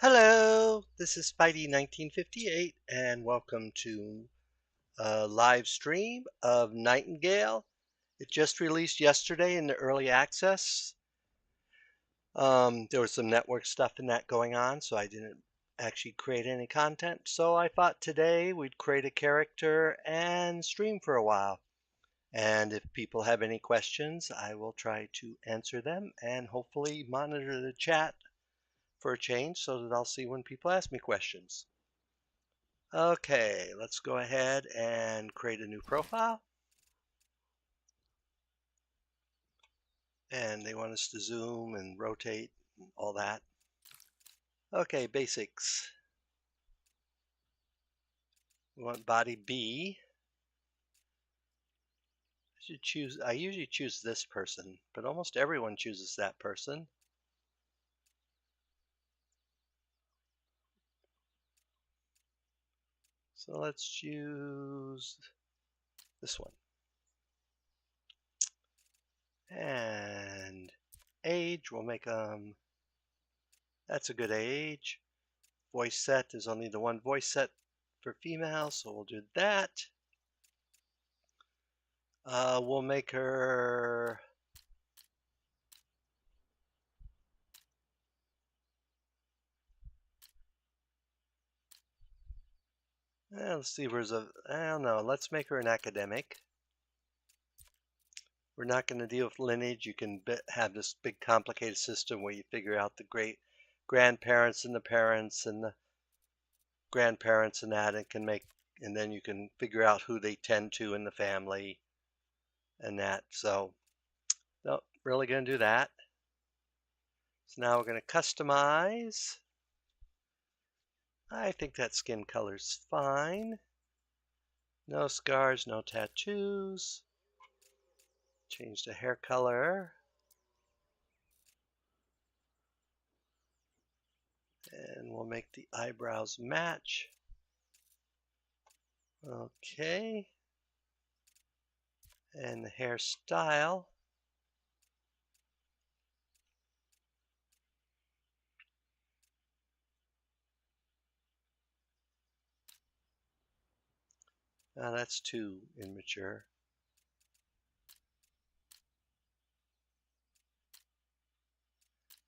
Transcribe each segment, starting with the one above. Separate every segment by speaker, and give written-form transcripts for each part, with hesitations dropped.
Speaker 1: Hello, this is Spidey 1958, and welcome to a live stream of Nightingale. It just released yesterday in the early access. There was some network stuff in that going on, so I didn't actually create any content. So I thought today we'd create a character and stream for a while. And if people have any questions, I will try to answer them and hopefully monitor the chat for a change so that I'll see when people ask me questions. Okay, let's go ahead and create a new profile. And they want us to zoom and rotate and all that. Okay, basics. We want body B. I usually choose this person, but almost everyone chooses that person. So let's choose this one. And age, we'll make that's a good age. Voice set, there's only the one voice set for female, so we'll do that. We'll make her let's see, I don't know, let's make her an academic. We're not going to deal with lineage. You can have this big complicated system where you figure out the great grandparents and the parents and the grandparents and that, and then you can figure out who they tend to in the family and that. So, not really going to do that. So now we're going to customize. I think that skin color's fine. No scars, no tattoos. Change the hair color. And we'll make the eyebrows match. Okay. And the hairstyle. Now that's too immature.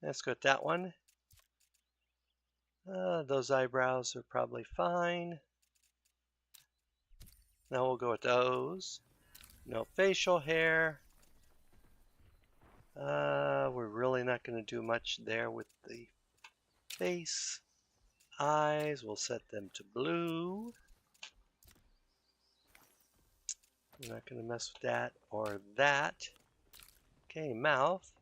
Speaker 1: Let's go with that one. Those eyebrows are probably fine. Now we'll go with those. No facial hair. We're really not going to do much there with the face. Eyes, we'll set them to blue. We're not going to mess with that or that. Okay, mouth.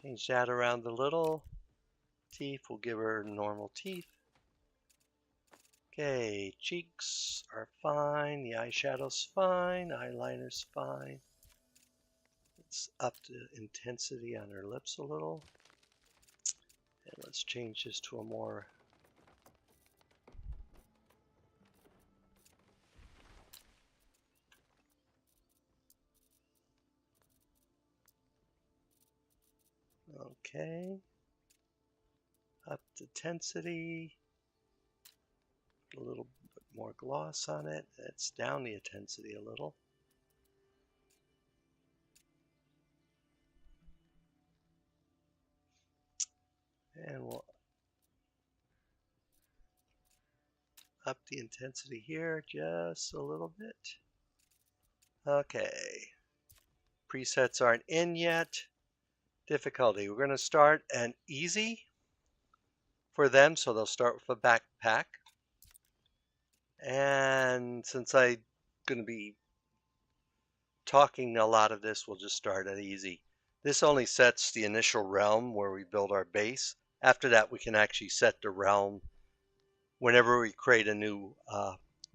Speaker 1: Change that around a little. Teeth, we'll give her normal teeth. Okay, cheeks are fine, the eyeshadow's fine, eyeliner's fine. Let's up the intensity on her lips a little. And let's change this to a more okay. Up the intensity. A little bit more gloss on it. Let's down the intensity a little. And we'll up the intensity here just a little bit. Okay. Presets aren't in yet. Difficulty. We're going to start an easy for them, so they'll start with a backpack. And since I'm going to be talking a lot of this, we'll just start at easy. This only sets the initial realm where we build our base. After that, we can actually set the realm. Whenever we create a new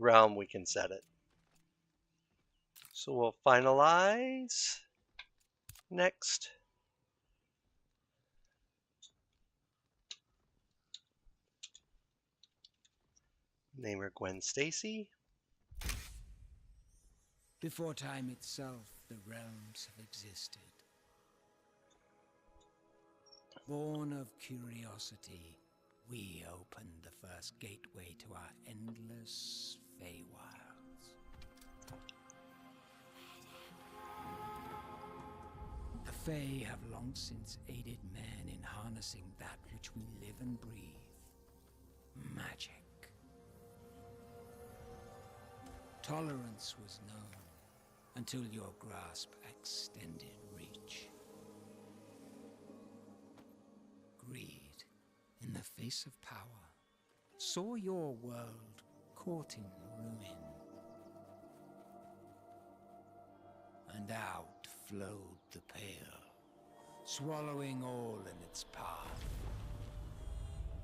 Speaker 1: realm, we can set it. So we'll finalize. Next. Name her Gwen Stacy.
Speaker 2: Before time itself, the realms have existed. Born of curiosity, we opened the first gateway to our endless Feywilds. The Fey have long since aided man in harnessing that which we live and breathe. Magic. Tolerance was known until your grasp extended reach. Greed, in the face of power, saw your world caught in ruin. And out flowed the Pale, swallowing all in its path.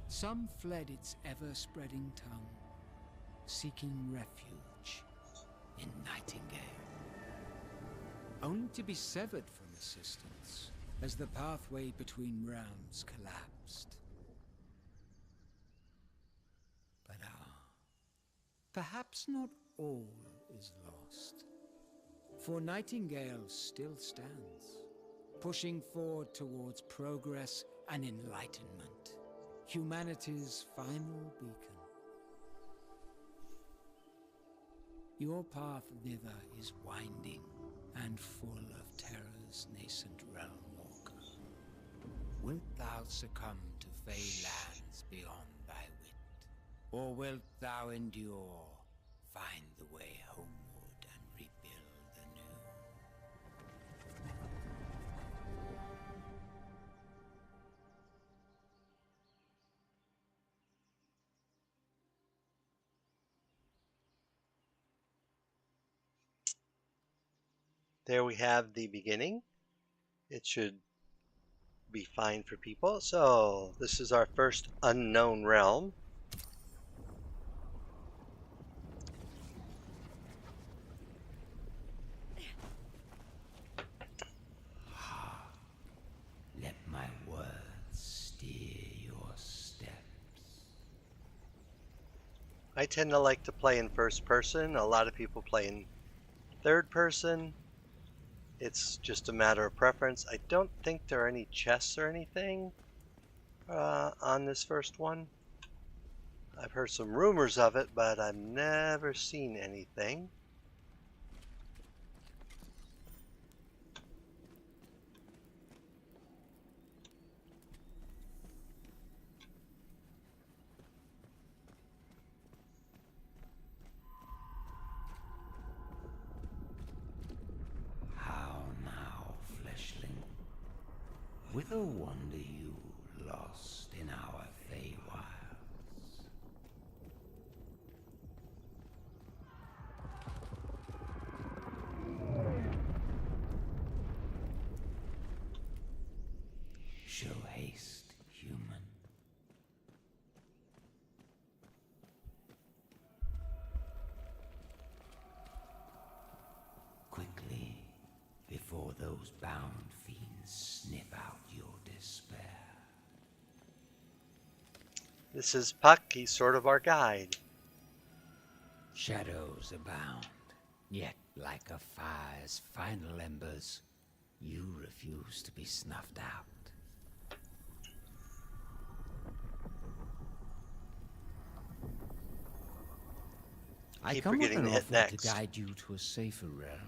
Speaker 2: Some fled its ever-spreading tongue, seeking refuge in Nightingale, only to be severed from assistance as the pathway between realms collapsed. But perhaps not all is lost. For Nightingale still stands, pushing forward towards progress and enlightenment, humanity's final beacon. Your path thither is winding and full of terror's nascent realm walker. Wilt thou succumb to fey lands beyond thy wit? Or wilt thou endure, find the way homeward and rebuild anew?
Speaker 1: There we have the beginning. It should be fine for people. So this is our first unknown realm.
Speaker 2: Let my words steer your steps.
Speaker 1: I tend to like to play in first person. A lot of people play in third person. It's just a matter of preference. I don't think there are any chests or anything on this first one. I've heard some rumors of it, but I've never seen anything.
Speaker 2: Whither wander you, lost in our Feywilds? Show haste, human. Quickly, before those bound fiends sniff out your despair.
Speaker 1: This is Puck. He's sort of our guide.
Speaker 2: Shadows abound, yet like a fire's final embers, you refuse to be snuffed out. I come with an offer to guide you to a safer realm,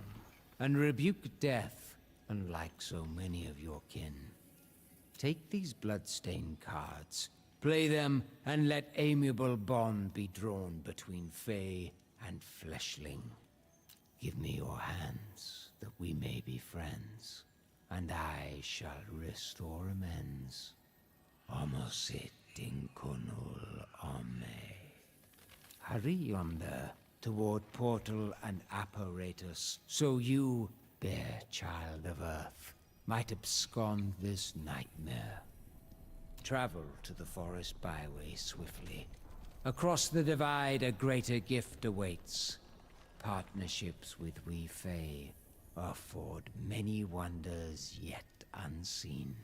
Speaker 2: and rebuke death, unlike so many of your kin. Take these blood-stained cards, play them, and let amiable bond be drawn between Fey and Fleshling. Give me your hands, that we may be friends, and I shall restore amends. Omosit inconul ome. Hurry yonder, toward portal and apparatus, so you, bare child of Earth, might abscond this nightmare. Travel to the forest byway swiftly. Across the divide a greater gift awaits. Partnerships with we Fey afford many wonders yet unseen.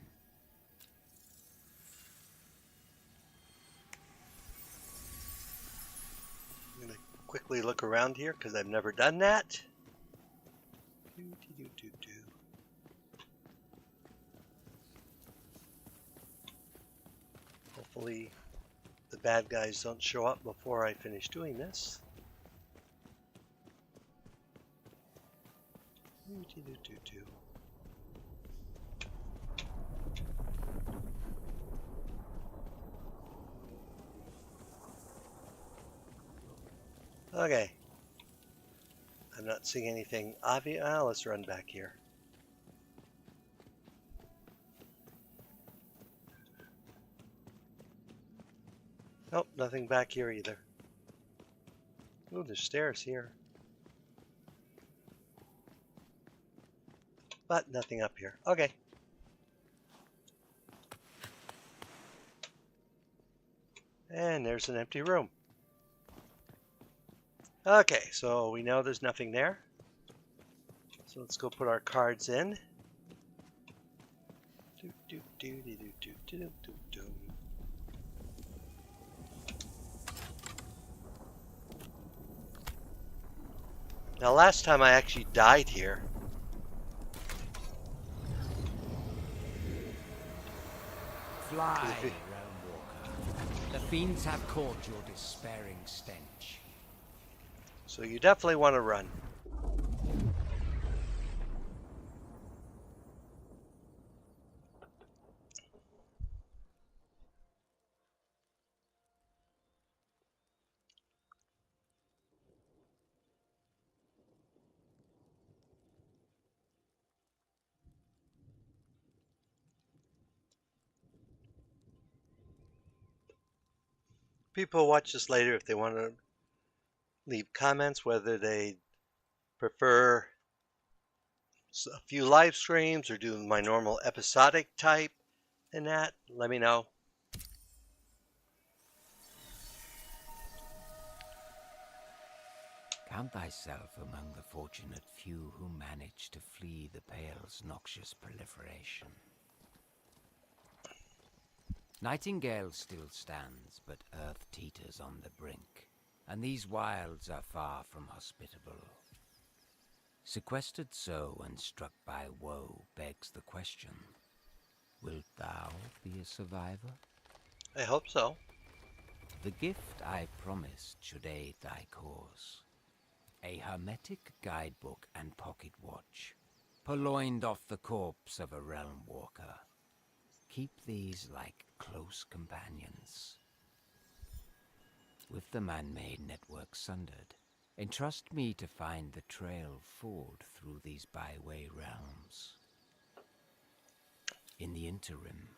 Speaker 1: I'm going to quickly look around here because I've never done that. Hopefully the bad guys don't show up before I finish doing this. Okay. I'm not seeing anything obvious. Let's run back here. Nope, nothing back here either. Ooh, there's stairs here. But nothing up here. Okay. And there's an empty room. Okay, so we know there's nothing there. So let's go put our cards in. Now last time I actually died here.
Speaker 2: Fly, Realm Walker. The fiends have caught your despairing stench.
Speaker 1: So you definitely want to run. People watch this later if they want to leave comments, whether they prefer a few live streams or do my normal episodic type and that. Let me know.
Speaker 2: Count thyself among the fortunate few who manage to flee the Pale's noxious proliferation. Nightingale still stands, but earth teeters on the brink, and these wilds are far from hospitable. Sequestered so and struck by woe begs the question, wilt thou be a survivor?
Speaker 1: I hope so.
Speaker 2: The gift I promised should aid thy cause. A hermetic guidebook and pocket watch, purloined off the corpse of a realm walker. Keep these like close companions. With the man-made network sundered, entrust me to find the trail forward through these byway realms. In the interim,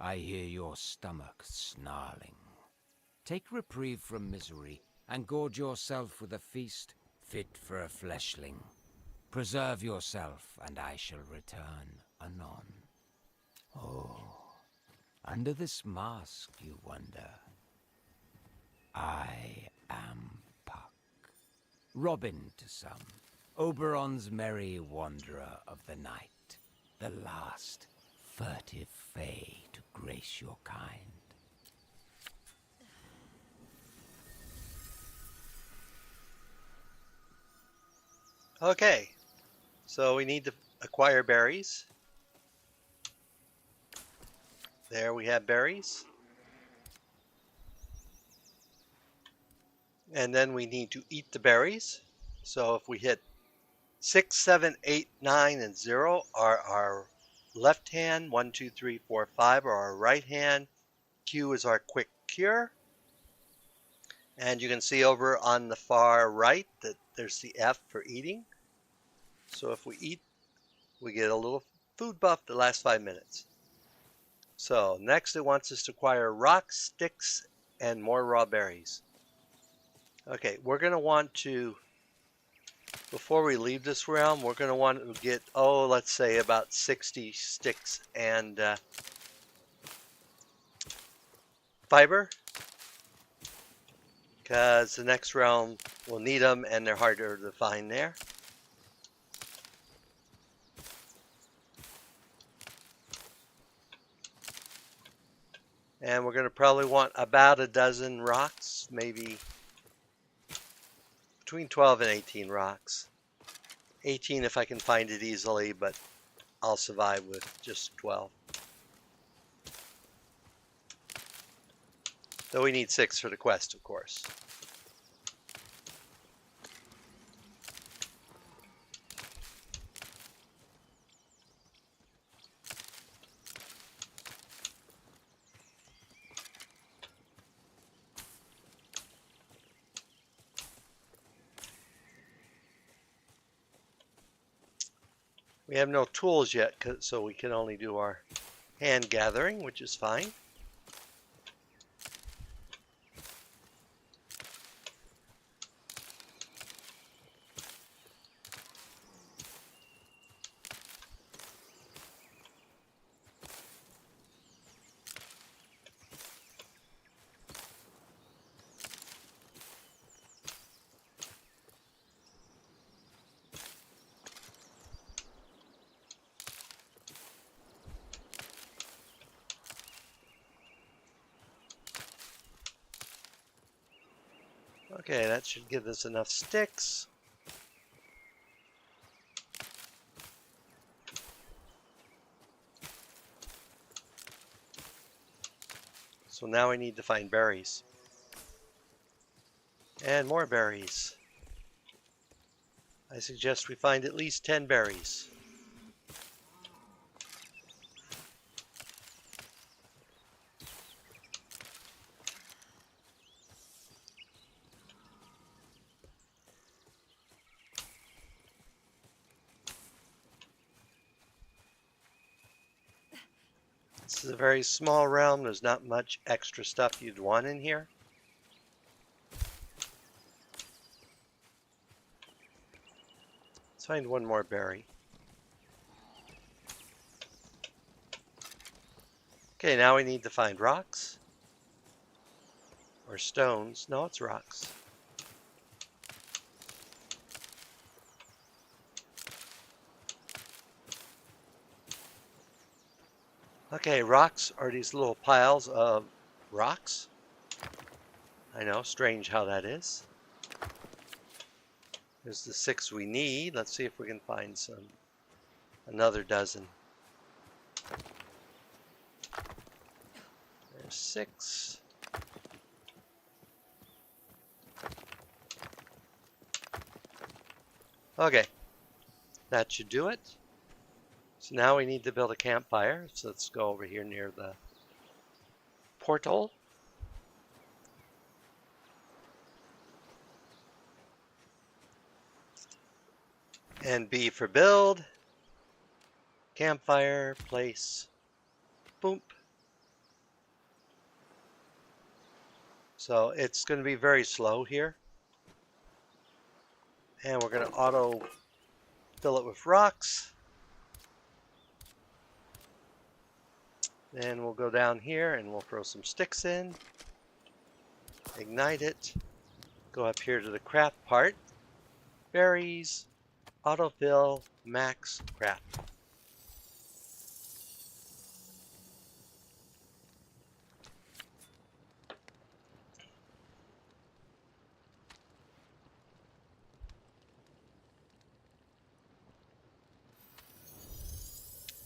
Speaker 2: I hear your stomach snarling. Take reprieve from misery, and gorge yourself with a feast fit for a fleshling. Preserve yourself, and I shall return anon. Oh, under this mask, you wonder. I am Puck. Robin to some, Oberon's merry wanderer of the night, the last furtive fae to grace your kind.
Speaker 1: Okay, so we need to acquire berries. There we have berries. And then we need to eat the berries. So if we hit 6, 7, 8, 9, and 0 are our left hand, 1, 2, 3, 4, 5 are our right hand. Q is our quick cure. And you can see over on the far right that there's the F for eating. So if we eat, we get a little food buff that lasts 5 minutes. So next it wants us to acquire rocks, sticks, and more raw berries. Okay, we're going to want to, before we leave this realm, we're going to want to get, let's say about 60 sticks and fiber. Because the next realm will need them and they're harder to find there. And we're going to probably want about a dozen rocks, maybe between 12 and 18 rocks. 18 if I can find it easily, but I'll survive with just 12. Though we need 6 for the quest, of course. We have no tools yet, so we can only do our hand gathering, which is fine. Okay, that should give us enough sticks. So now we need to find berries. And more berries. I suggest we find at least 10 berries. This is a very small realm. There's not much extra stuff you'd want in here. Let's find one more berry. Okay, now we need to find rocks. Or stones. No, it's rocks. Okay, rocks are these little piles of rocks. I know, strange how that is. There's the 6 we need. Let's see if we can find another dozen. There's 6. Okay, that should do it. So now we need to build a campfire. So let's go over here near the portal. And B for build. Campfire, place, boom. So it's going to be very slow here. And we're going to auto fill it with rocks. Then we'll go down here and we'll throw some sticks in. Ignite it. Go up here to the craft part. Berries, autofill, max, craft.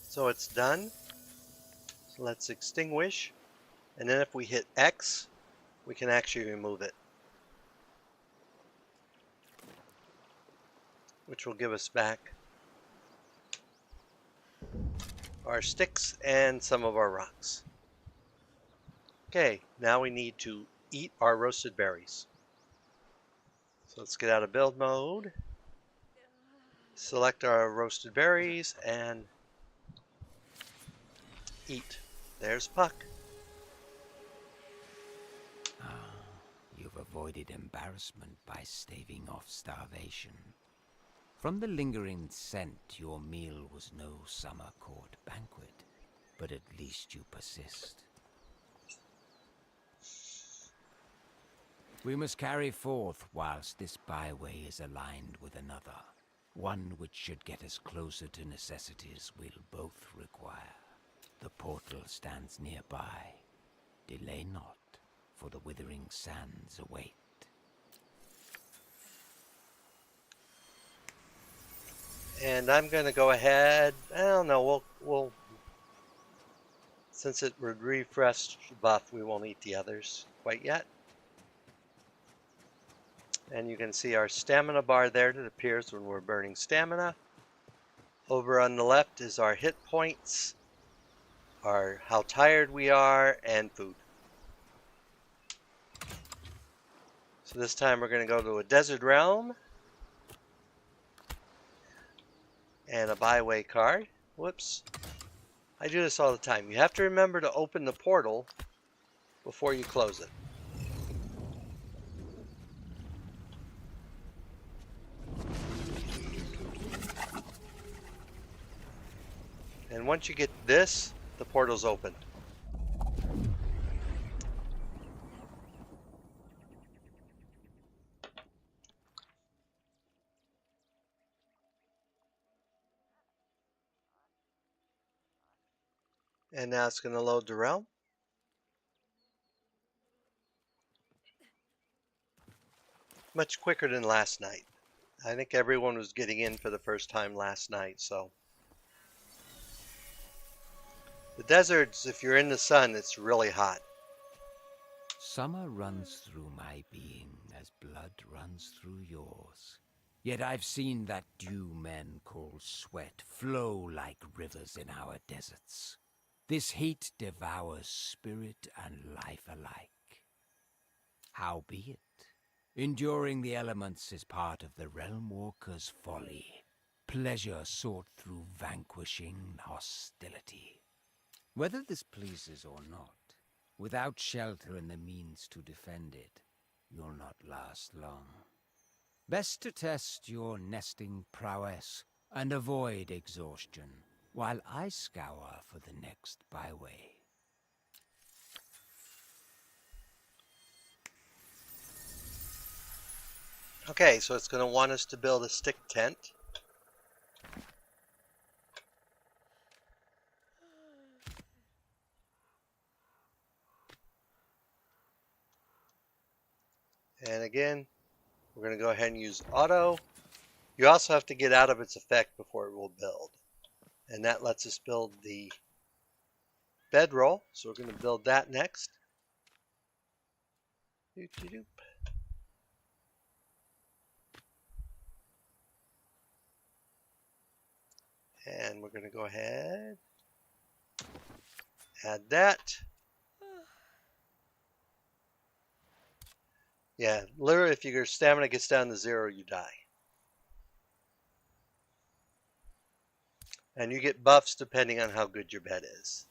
Speaker 1: So it's done. So let's extinguish. And then if we hit X, we can actually remove it, which will give us back our sticks and some of our rocks. Okay, now we need to eat our roasted berries. So let's get out of build mode, select our roasted berries, and eat. There's Puck.
Speaker 2: You've avoided embarrassment by staving off starvation. From the lingering scent, your meal was no summer court banquet, but at least you persist. We must carry forth whilst this byway is aligned with another, one which should get us closer to necessities we'll both require. The portal stands nearby. Delay not, for the withering sands await.
Speaker 1: And I'm going to go ahead. I don't know. We'll since it would refresh buff, we won't eat the others quite yet. And you can see our stamina bar there that appears when we're burning stamina. Over on the left is our hit points, our how tired we are, and food. So this time we're going to go to a desert realm and a byway card. Whoops. I do this all the time. You have to remember to open the portal before you close it. And once you get this, the portal's open. And now it's going to load the realm. Much quicker than last night. I think everyone was getting in for the first time last night, so. The deserts, if you're in the sun, it's really hot.
Speaker 2: Summer runs through my being as blood runs through yours. Yet I've seen that dew men call sweat flow like rivers in our deserts. This heat devours spirit and life alike. Howbeit, enduring the elements is part of the Realm Walker's folly. Pleasure sought through vanquishing hostility. Whether this pleases or not, without shelter and the means to defend it, you'll not last long. Best to test your nesting prowess and avoid exhaustion, while I scour for the next byway.
Speaker 1: Okay, so it's going to want us to build a stick tent. And again, we're going to go ahead and use auto. You also have to get out of its effect before it will build. And that lets us build the bedroll. So we're going to build that next. Doop-de-doop. And we're going to go ahead, add that. Yeah, literally if your stamina gets down to 0, you die. And you get buffs depending on how good your bed is.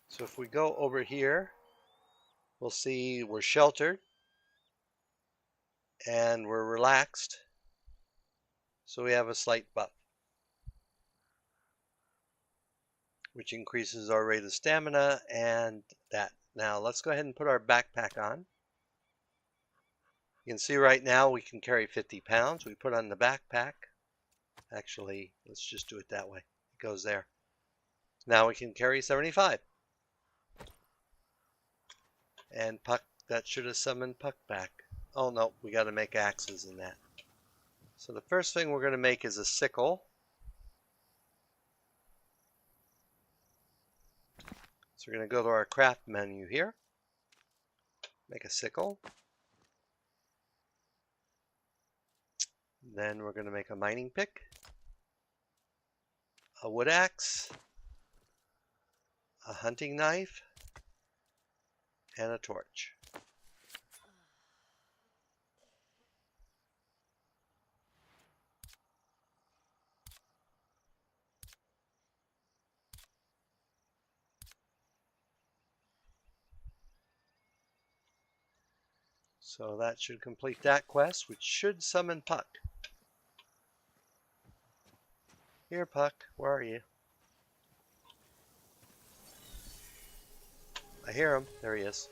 Speaker 1: So if we go over here, we'll see we're sheltered and we're relaxed. So we have a slight buff, which increases our rate of stamina and that. Now let's go ahead and put our backpack on. You can see right now we can carry 50 pounds. We put on the backpack. Actually, let's just do it that way. It goes there. Now we can carry 75. And Puck, that should have summoned Puck back. Oh no, we got to make axes in that. So the first thing we're going to make is a sickle. So we're going to go to our craft menu here. Make a sickle. Then we're going to make a mining pick, a wood axe, a hunting knife, and a torch. So that should complete that quest, which should summon Puck. Here, Puck, where are you? I hear him. There he is.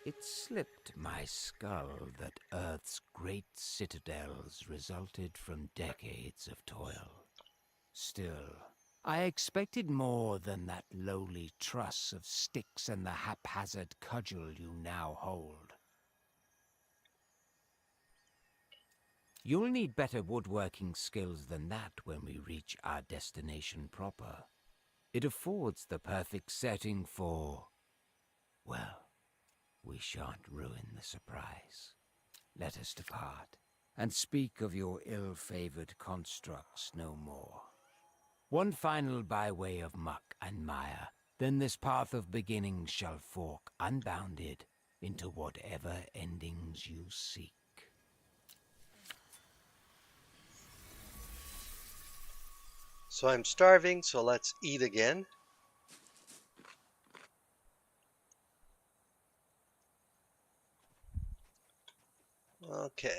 Speaker 2: It slipped my skull that Earth's great citadels resulted from decades of toil. Still, I expected more than that lowly truss of sticks and the haphazard cudgel you now hold. You'll need better woodworking skills than that when we reach our destination proper. It affords the perfect setting for... well, we shan't ruin the surprise. Let us depart, and speak of your ill-favored constructs no more. One final byway of muck and mire, then this path of beginnings shall fork unbounded into whatever endings you seek.
Speaker 1: So I'm starving, so let's eat again. Okay.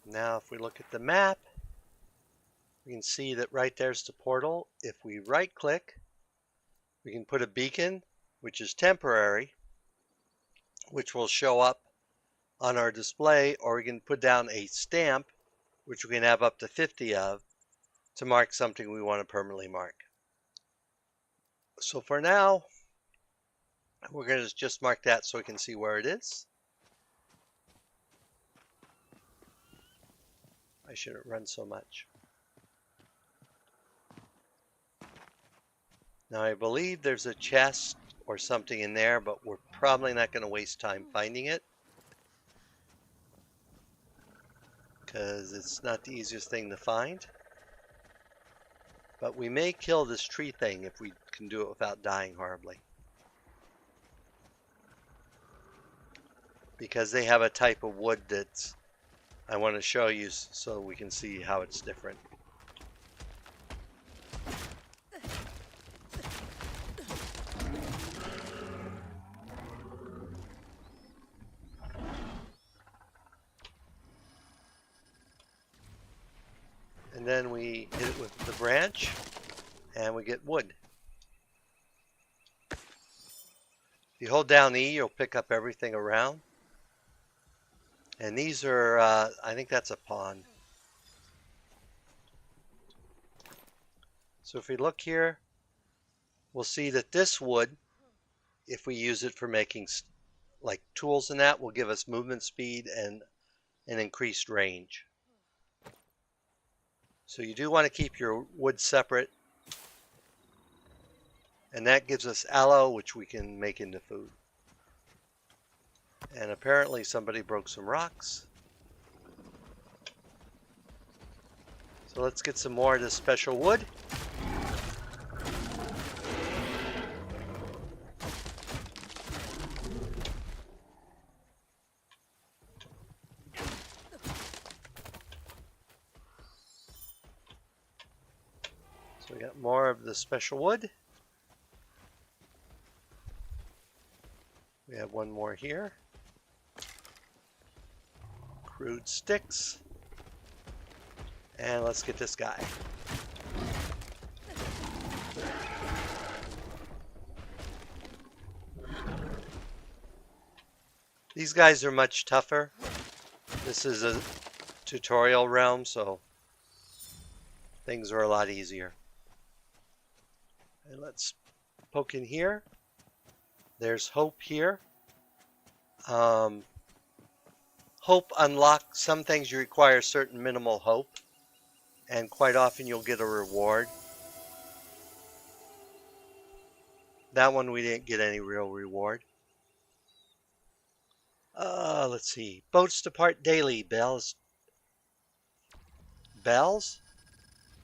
Speaker 1: Now if we look at the map, we can see that right there's the portal. If we right click, we can put a beacon, which is temporary, which will show up on our display, or we can put down a stamp, which we can have up to 50 of, to mark something we want to permanently mark. So for now, we're going to just mark that so we can see where it is. I shouldn't run so much. Now I believe there's a chest or something in there, but we're probably not going to waste time finding it, because it's not the easiest thing to find. But we may kill this tree thing if we can do it without dying horribly, because they have a type of wood that's I want to show you so we can see how it's different. And then we hit it with the branch and we get wood. If you hold down E, you'll pick up everything around. And these are, I think that's a pond. So if we look here, we'll see that this wood, if we use it for making like tools and that, will give us movement speed and an increased range. So you do want to keep your wood separate. And that gives us aloe, which we can make into food. And apparently somebody broke some rocks. So let's get some more of this special wood. So we got more of the special wood. We have one more here. Crude sticks. And let's get this guy. These guys are much tougher. This is a tutorial realm, so things are a lot easier. And let's poke in here. There's hope here. Hope unlocks some things. You require certain minimal hope, and quite often you'll get a reward. That one we didn't get any real reward. Let's see. Boats depart daily. Bells.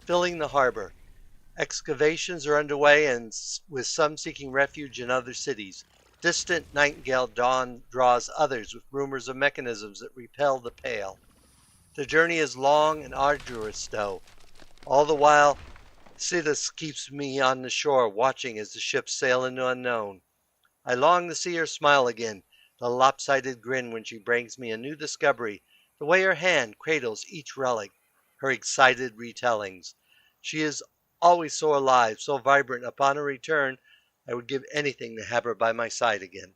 Speaker 1: Filling the harbor. Excavations are underway, and with some seeking refuge in other cities. Distant Nightingale dawn draws others with rumors of mechanisms that repel the pale. The journey is long and arduous, though. All the while, Silas keeps me on the shore, watching as the ships sail into unknown. I long to see her smile again, the lopsided grin when she brings me a new discovery, the way her hand cradles each relic, her excited retellings. She is always so alive, so vibrant. Upon her return, I would give anything to have her by my side again.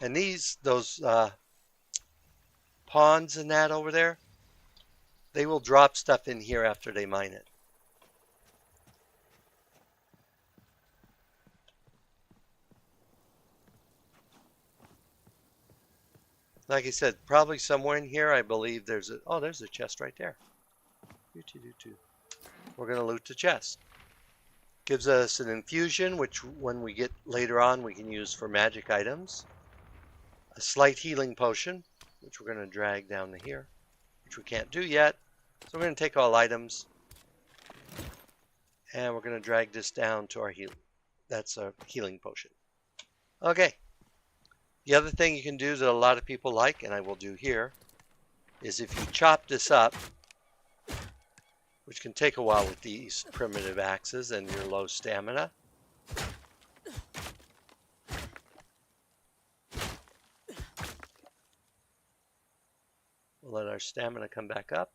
Speaker 1: And those pawns and that over there, they will drop stuff in here after they mine it. Like I said, probably somewhere in here, I believe there's a chest right there. We're going to loot the chest. Gives us an infusion, which when we get later on, we can use for magic items. A slight healing potion, which we're going to drag down to here, which we can't do yet. So we're going to take all items, and we're going to drag this down to our healing. That's a healing potion. Okay. The other thing you can do that a lot of people like, and I will do here, is if you chop this up, which can take a while with these primitive axes and your low stamina. We'll let our stamina come back up.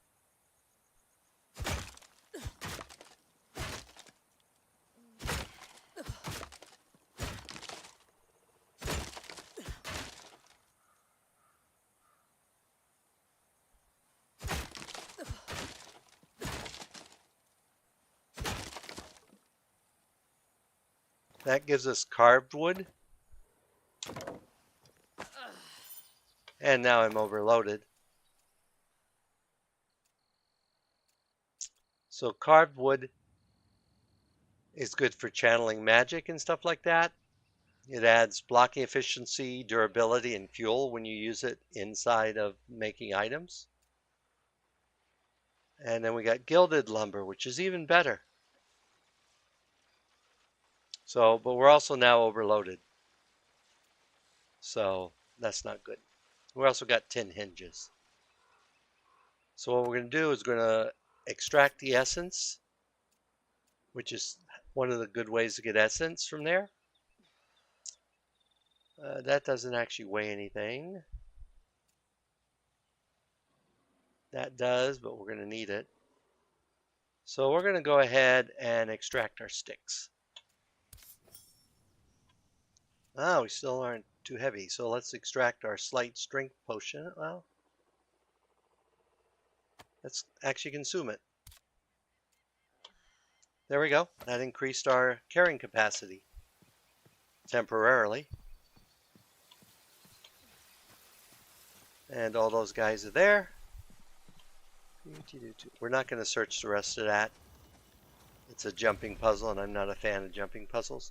Speaker 1: That gives us carved wood. And now I'm overloaded. So carved wood is good for channeling magic and stuff like that. It adds blocking efficiency, durability, and fuel when you use it inside of making items. And then we got gilded lumber, which is even better. So, but we're also now overloaded. So that's not good. We also got tin hinges. So what we're going to do is we're going to extract the essence, which is one of the good ways to get essence from there. That doesn't actually weigh anything. That does, but we're going to need it. So we're going to go ahead and extract our sticks. Oh, we still aren't too heavy. So let's extract our slight strength potion. Well, let's actually consume it. There we go. That increased our carrying capacity temporarily. And all those guys are there. We're not going to search the rest of that. It's a jumping puzzle, and I'm not a fan of jumping puzzles.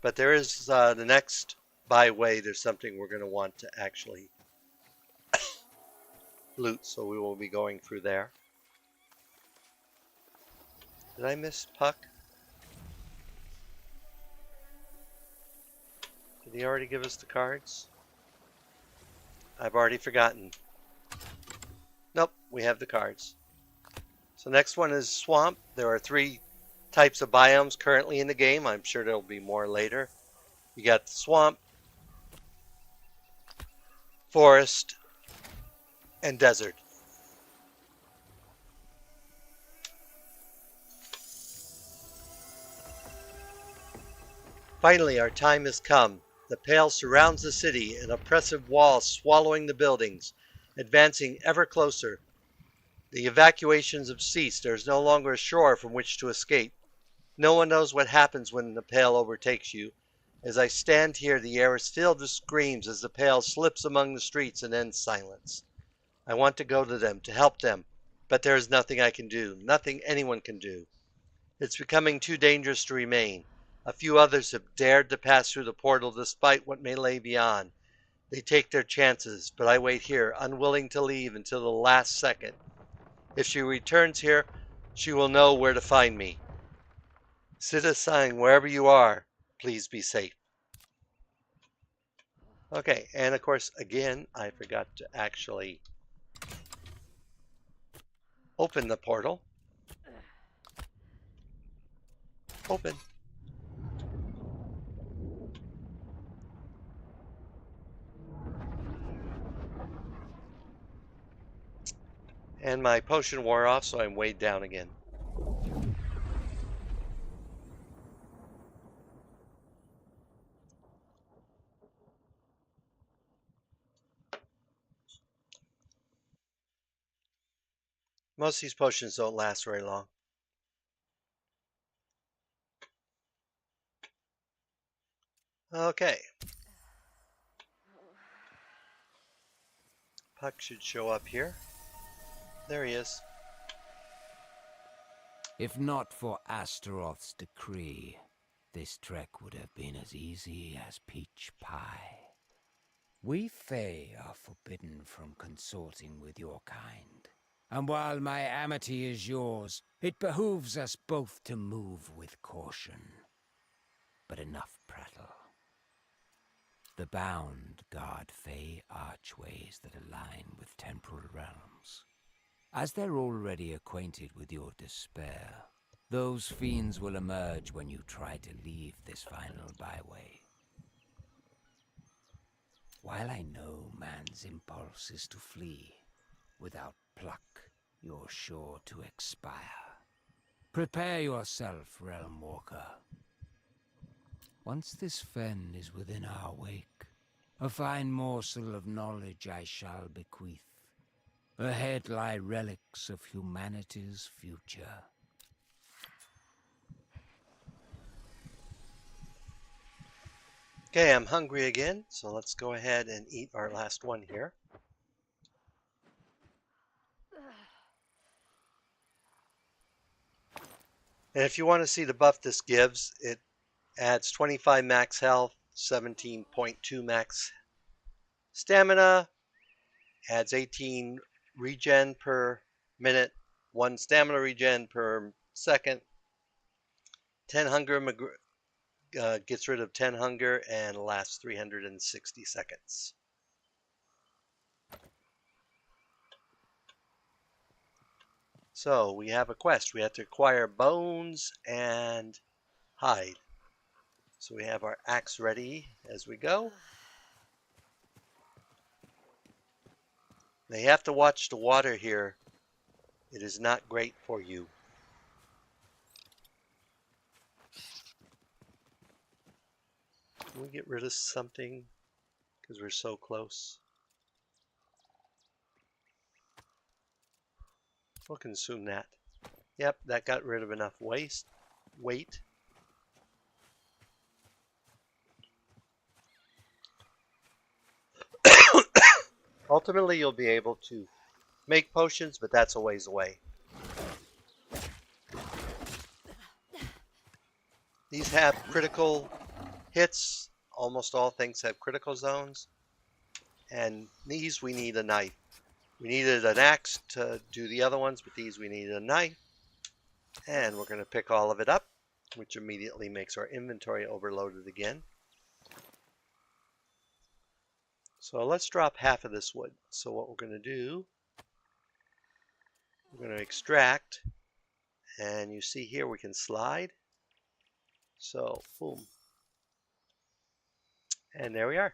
Speaker 1: But there is the next byway. There's something we're going to want to actually loot, so we will be going through there. Did I miss Puck? Did he already give us the cards? I've already forgotten. Nope, we have the cards. So next one is swamp. There are 3 types of biomes currently in the game. I'm sure there'll be more later. You got swamp, forest, and desert. Finally, our time has come. The Pale surrounds the city, an oppressive wall swallowing the buildings, advancing ever closer. The evacuations have ceased. There is no longer a shore from which to escape. No one knows what happens when the Pale overtakes you. As I stand here, the air is filled with screams as the Pale slips among the streets and ends silence. I want to go to them, to help them, but there is nothing I can do, nothing anyone can do. It's becoming too dangerous to remain. A few others have dared to pass through the portal despite what may lay beyond. They take their chances, but I wait here, unwilling to leave until the last second. If she returns here, she will know where to find me. Citizen, wherever you are, please be safe. Okay, and of course, again, I forgot to actually open the portal. Open. And my potion wore off, so I'm weighed down again. Most of these potions don't last very long. Okay. Puck should show up here. There he is.
Speaker 2: If not for Astaroth's decree, this trek would have been as easy as peach pie. We Fae are forbidden from consorting with your kind. And while my amity is yours, it behooves us both to move with caution. But enough prattle. The bound guard Fae archways that align with temporal realms. As they're already acquainted with your despair, those fiends will emerge when you try to leave this final byway. While I know man's impulse is to flee, without pluck, you're sure to expire. Prepare yourself, Realm Walker. Once this fen is within our wake, a fine morsel of knowledge I shall bequeath. Ahead lie relics of humanity's future.
Speaker 1: Okay, I'm hungry again, so let's go ahead and eat our last one here. And if you want to see the buff this gives, it adds 25 max health, 17.2 max stamina, adds 18 regen per minute, 1 stamina regen per second, 10 hunger, gets rid of 10 hunger, and lasts 360 seconds. So we have a quest. We have to acquire bones and hide. So we have our axe ready as we go. Now you have to watch the water here. It is not great for you. Can we get rid of something? Because we're so close. We'll consume that. Yep, that got rid of enough weight. Ultimately, you'll be able to make potions, but that's a ways away. These have critical hits. Almost all things have critical zones. And these we need a knife. We needed an axe to do the other ones, but these we needed a knife. And we're going to pick all of it up, which immediately makes our inventory overloaded again. So let's drop half of this wood. So what we're going to do, we're going to extract, and you see here we can slide. So boom. And there we are.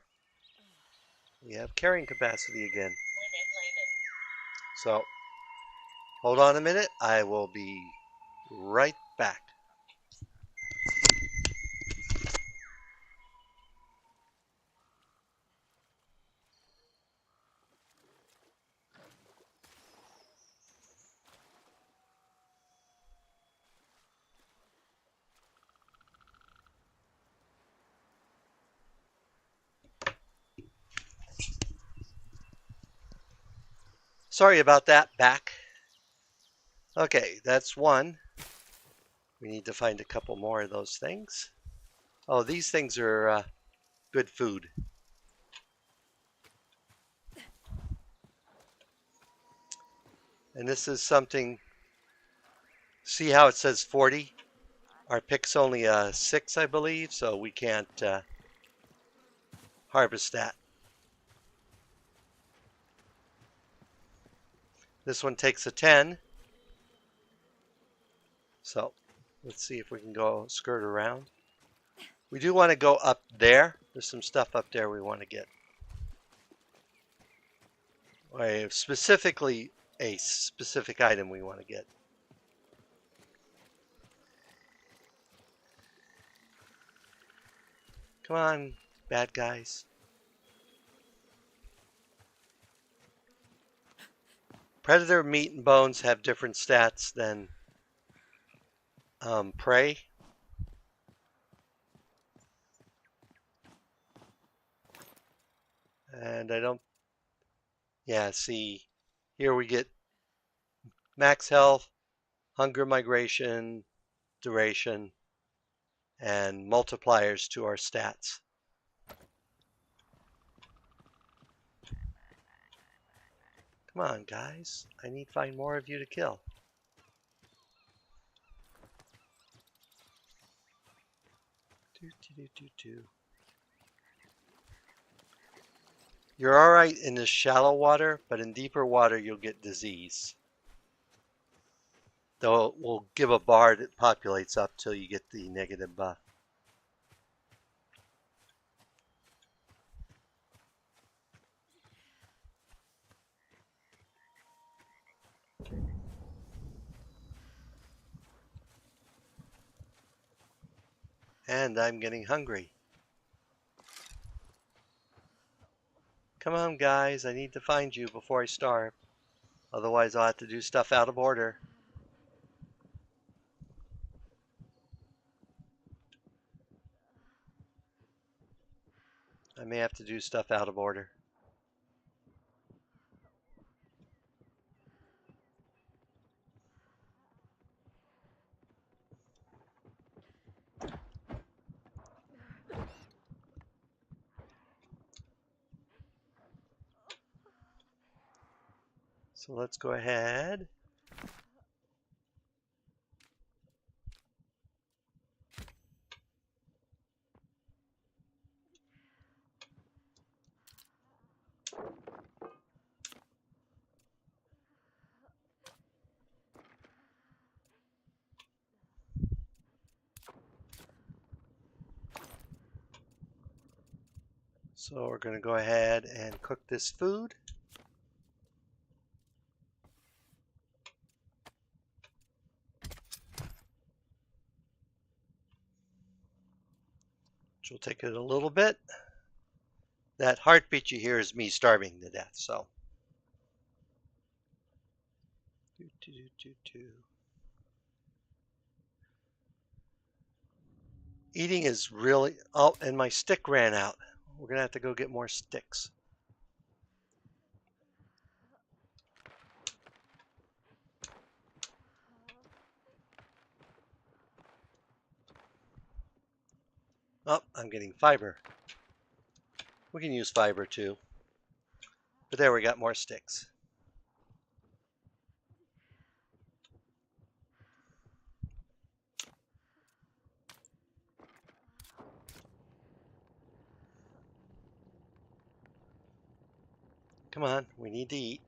Speaker 1: We have carrying capacity again. So hold on a minute. I will be right back. Sorry about that, back. Okay, that's one. We need to find a couple more of those things. Oh, these things are good food. And this is something, see how it says 40? Our pick's only 6, I believe, so we can't harvest that. This one takes a 10. So let's see if we can go skirt around. We do want to go up there. There's some stuff up there we want to get. Specifically, a specific item we want to get. Come on, bad guys. Predator meat and bones have different stats than prey. And I don't, yeah, see, here we get max health, hunger migration, duration, and multipliers to our stats. Come on, guys. I need to find more of you to kill. You're alright in this shallow water, but in deeper water you'll get disease. Though it will give a bar that populates up till you get the negative buff. And I'm getting hungry. Come on, guys. I need to find you before I starve. Otherwise, I'll have to do stuff out of order. I may have to do stuff out of order. So let's go ahead. So we're going to go ahead and cook this food. Which will take it a little bit. That heartbeat you hear is me starving to death, so. Eating is really, oh, and my stick ran out. We're going to have to go get more sticks. Oh, I'm getting fiber. We can use fiber too. But there, we got more sticks. Come on, we need to eat.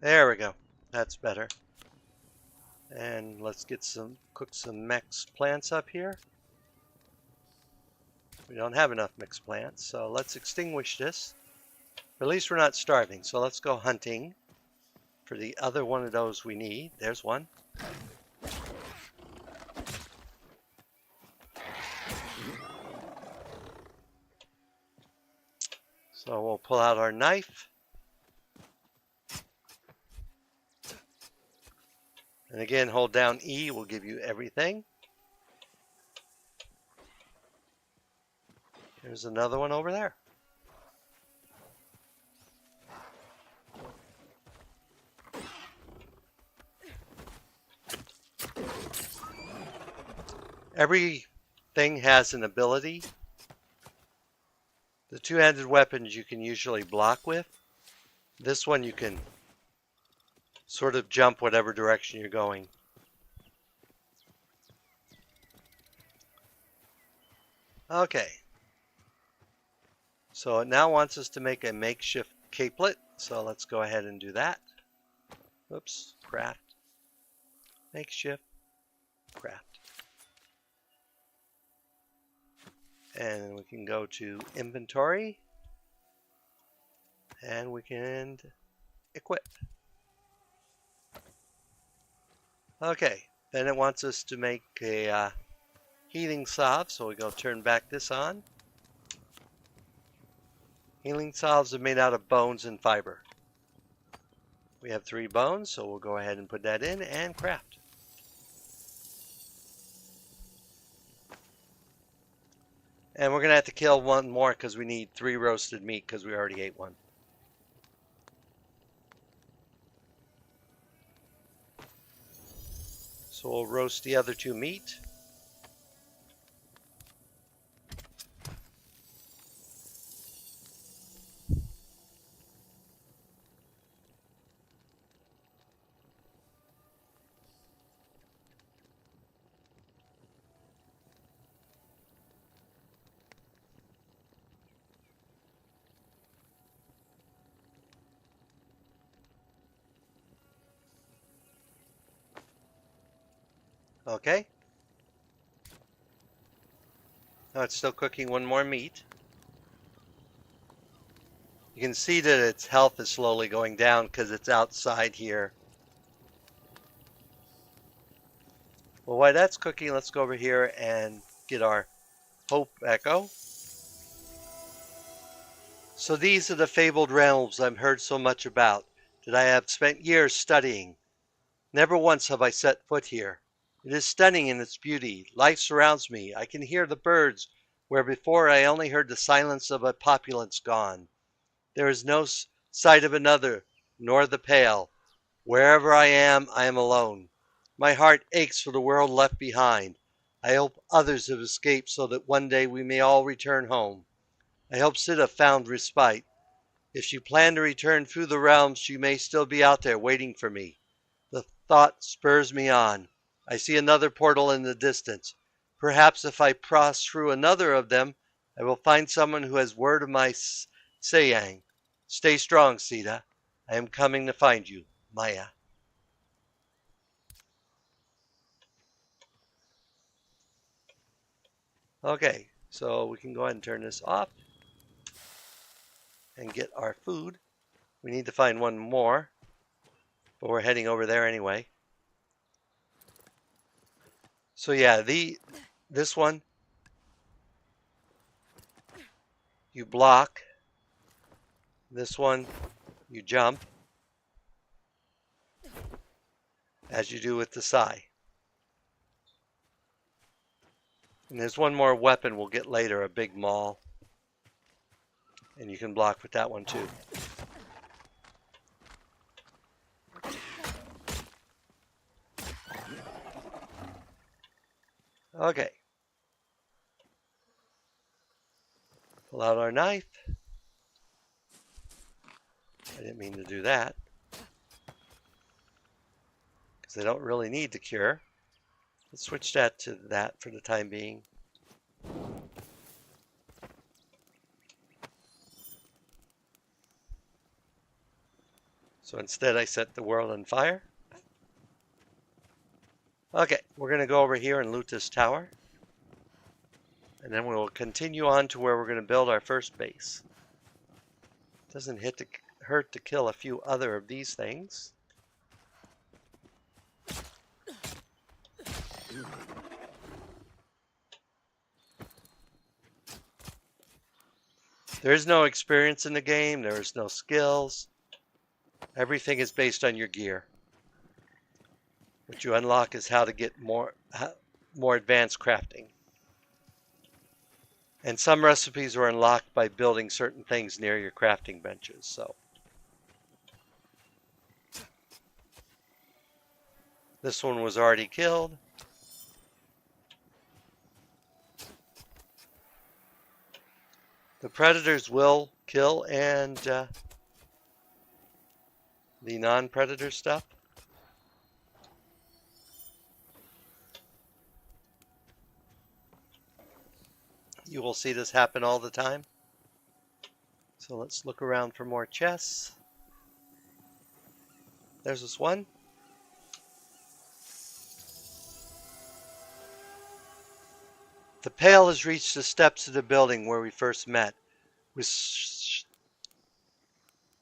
Speaker 1: There we go. That's better. And let's get cook some mixed plants up here. We don't have enough mixed plants, so let's extinguish this. At least we're not starving, so let's go hunting for the other one of those we need. There's one. So we'll pull out our knife. And again, hold down E will give you everything. There's another one over there. Everything has an ability. The two-handed weapons you can usually block with. This one you can sort of jump whatever direction you're going. Okay. So it now wants us to make a makeshift capelet. So let's go ahead and do that. Oops, craft. Makeshift, craft. And we can go to inventory. And we can equip. Okay, then it wants us to make a healing salve, so we go turn back this on. Healing salves are made out of bones and fiber. We have 3 bones, so we'll go ahead and put that in and craft. And we're going to have to kill one more because we need 3 roasted meat because we already ate one. So we'll roast the other 2 meat. Okay. Now it's still cooking one more meat. You can see that its health is slowly going down because it's outside here. Well, while that's cooking, let's go over here and get our Hope Echo. So these are the fabled realms I've heard so much about, that I have spent years studying. Never once have I set foot here. It is stunning in its beauty. Life surrounds me. I can hear the birds, where before I only heard the silence of a populace gone. There is no sight of another, nor the pale. Wherever I am alone. My heart aches for the world left behind. I hope others have escaped so that one day we may all return home. I hope Sita found respite. If she planned to return through the realms, she may still be out there waiting for me. The thought spurs me on. I see another portal in the distance. Perhaps if I cross through another of them, I will find someone who has word of my saying. Stay strong, Sita. I am coming to find you, Maya. Okay, so we can go ahead and turn this off and get our food. We need to find one more, but we're heading over there anyway. So yeah, this one, you block. This one, you jump, as you do with the Sai. And there's one more weapon we'll get later, a big maul. And you can block with that one too. Okay. Pull out our knife. I didn't mean to do that, because I don't really need the cure. Let's switch that to that for the time being. So instead I set the world on fire. Okay, we're going to go over here and loot this tower. And then we'll continue on to where we're going to build our first base. Doesn't hurt to kill a few other of these things. There is no experience in the game. There is no skills. Everything is based on your gear. What you unlock is how to get more advanced crafting. And some recipes are unlocked by building certain things near your crafting benches. So this one was already killed. The predators will kill and the non-predator stuff. You will see this happen all the time. So let's look around for more chests. There's this one. The Pale has reached the steps of the building where we first met. With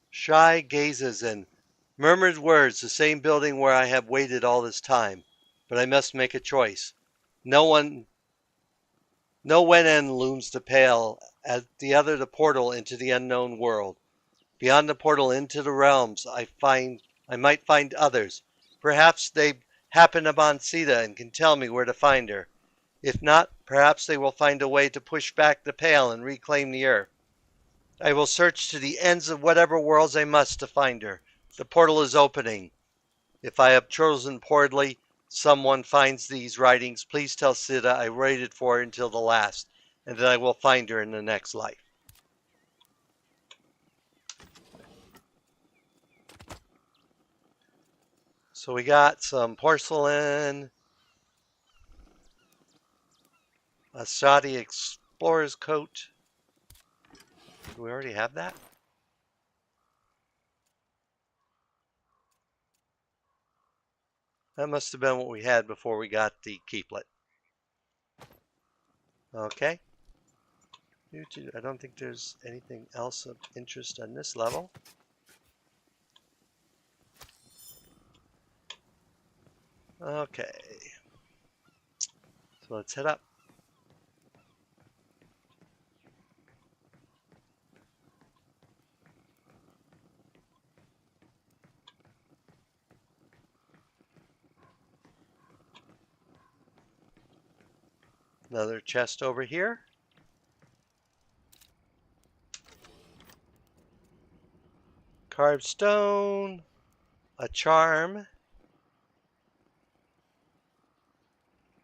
Speaker 1: shy gazes and murmured words, the same building where I have waited all this time. But I must make a choice. No one No when end looms the pale, at the other the portal into the unknown world. Beyond the portal into the realms I might find others. Perhaps they happen upon Sita and can tell me where to find her. If not, perhaps they will find a way to push back the pale and reclaim the earth. I will search to the ends of whatever worlds I must to find her. The portal is opening. If I have chosen poorly, someone finds these writings, please tell Sita I waited for her until the last, and that I will find her in the next life. So we got some porcelain, a shoddy explorer's coat. Do we already have that? That must have been what we had before we got the keeplet. Okay. I don't think there's anything else of interest on this level. Okay. So let's head up. Another chest over here. Carved stone. A charm.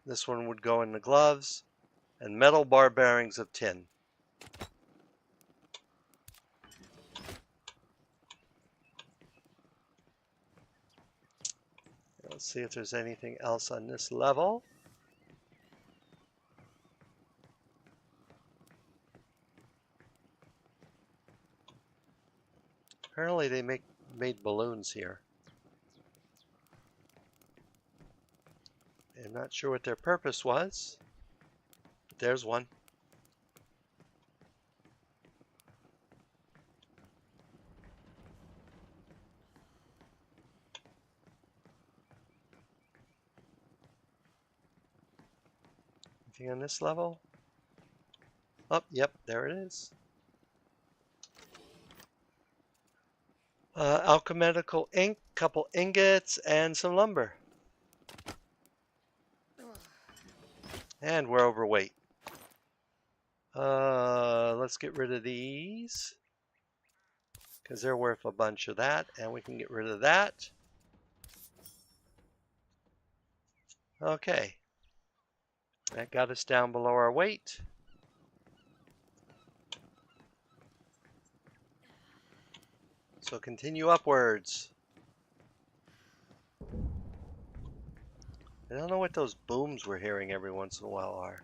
Speaker 1: This one would go in the gloves. And metal bar bearings of tin. Let's see if there's anything else on this level. Apparently they made balloons here. I'm not sure what their purpose was. But there's one. Anything on this level? Oh, yep, there it is. Alchemical ink, couple ingots, and some lumber. And we're overweight. Let's get rid of these, because they're worth a bunch of that, and we can get rid of that. Okay. That got us down below our weight. So continue upwards. I don't know what those booms we're hearing every once in a while are.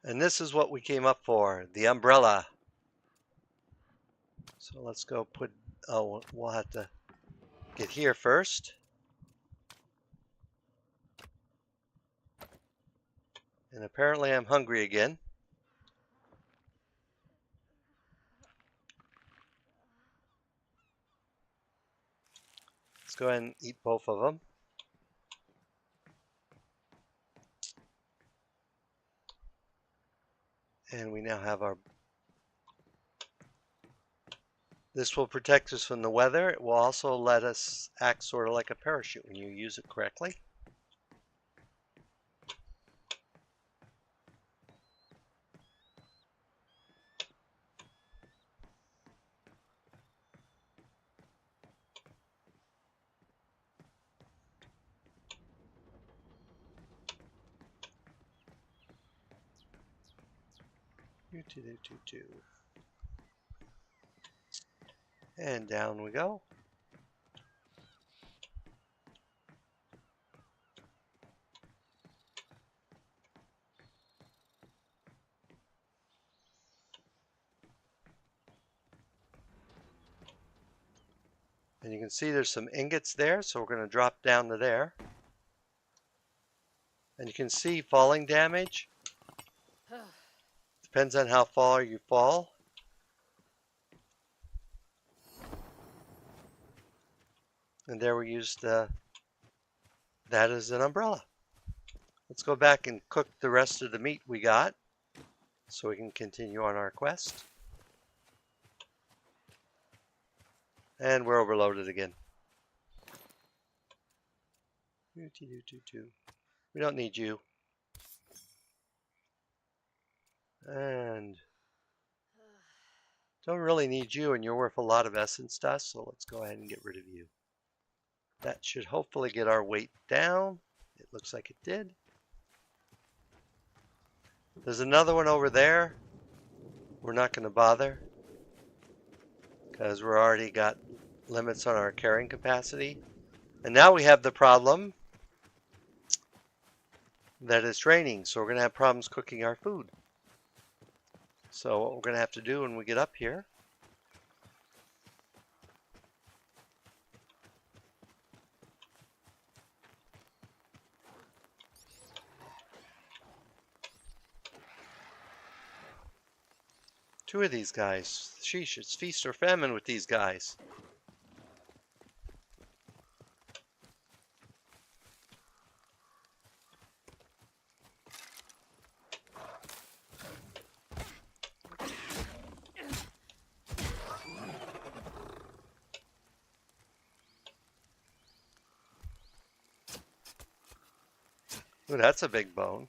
Speaker 1: And this is what we came up for, the umbrella. So let's go put, oh, we'll have to get here first. And apparently I'm hungry again. Let's go ahead and eat both of them. And we now have our, this will protect us from the weather. It will also let us act sort of like a parachute when you use it correctly. And down we go. And you can see there's some ingots there, so we're going to drop down to there. And you can see falling damage. Depends on how far you fall. And there we used the That is an umbrella. Let's go back and cook the rest of the meat we got so we can continue on our quest. And we're overloaded again. We don't need you. And don't really need you, and you're worth a lot of essence dust, so let's go ahead and get rid of you. That should hopefully get our weight down. It looks like it did. There's another one over there. We're not going to bother because we're already got limits on our carrying capacity. And now we have the problem that it's raining, so we're going to have problems cooking our food. So what we're going to have to do when we get up here two of these guys. Sheesh, it's feast or famine with these guys. Ooh, that's a big bone.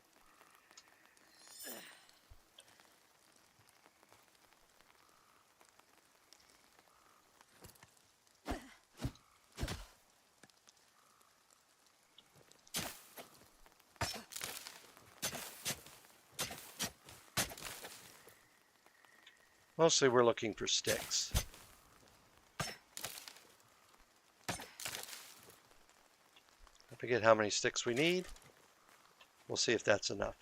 Speaker 1: Mostly we're looking for sticks. I forget how many sticks we need. We'll see if that's enough.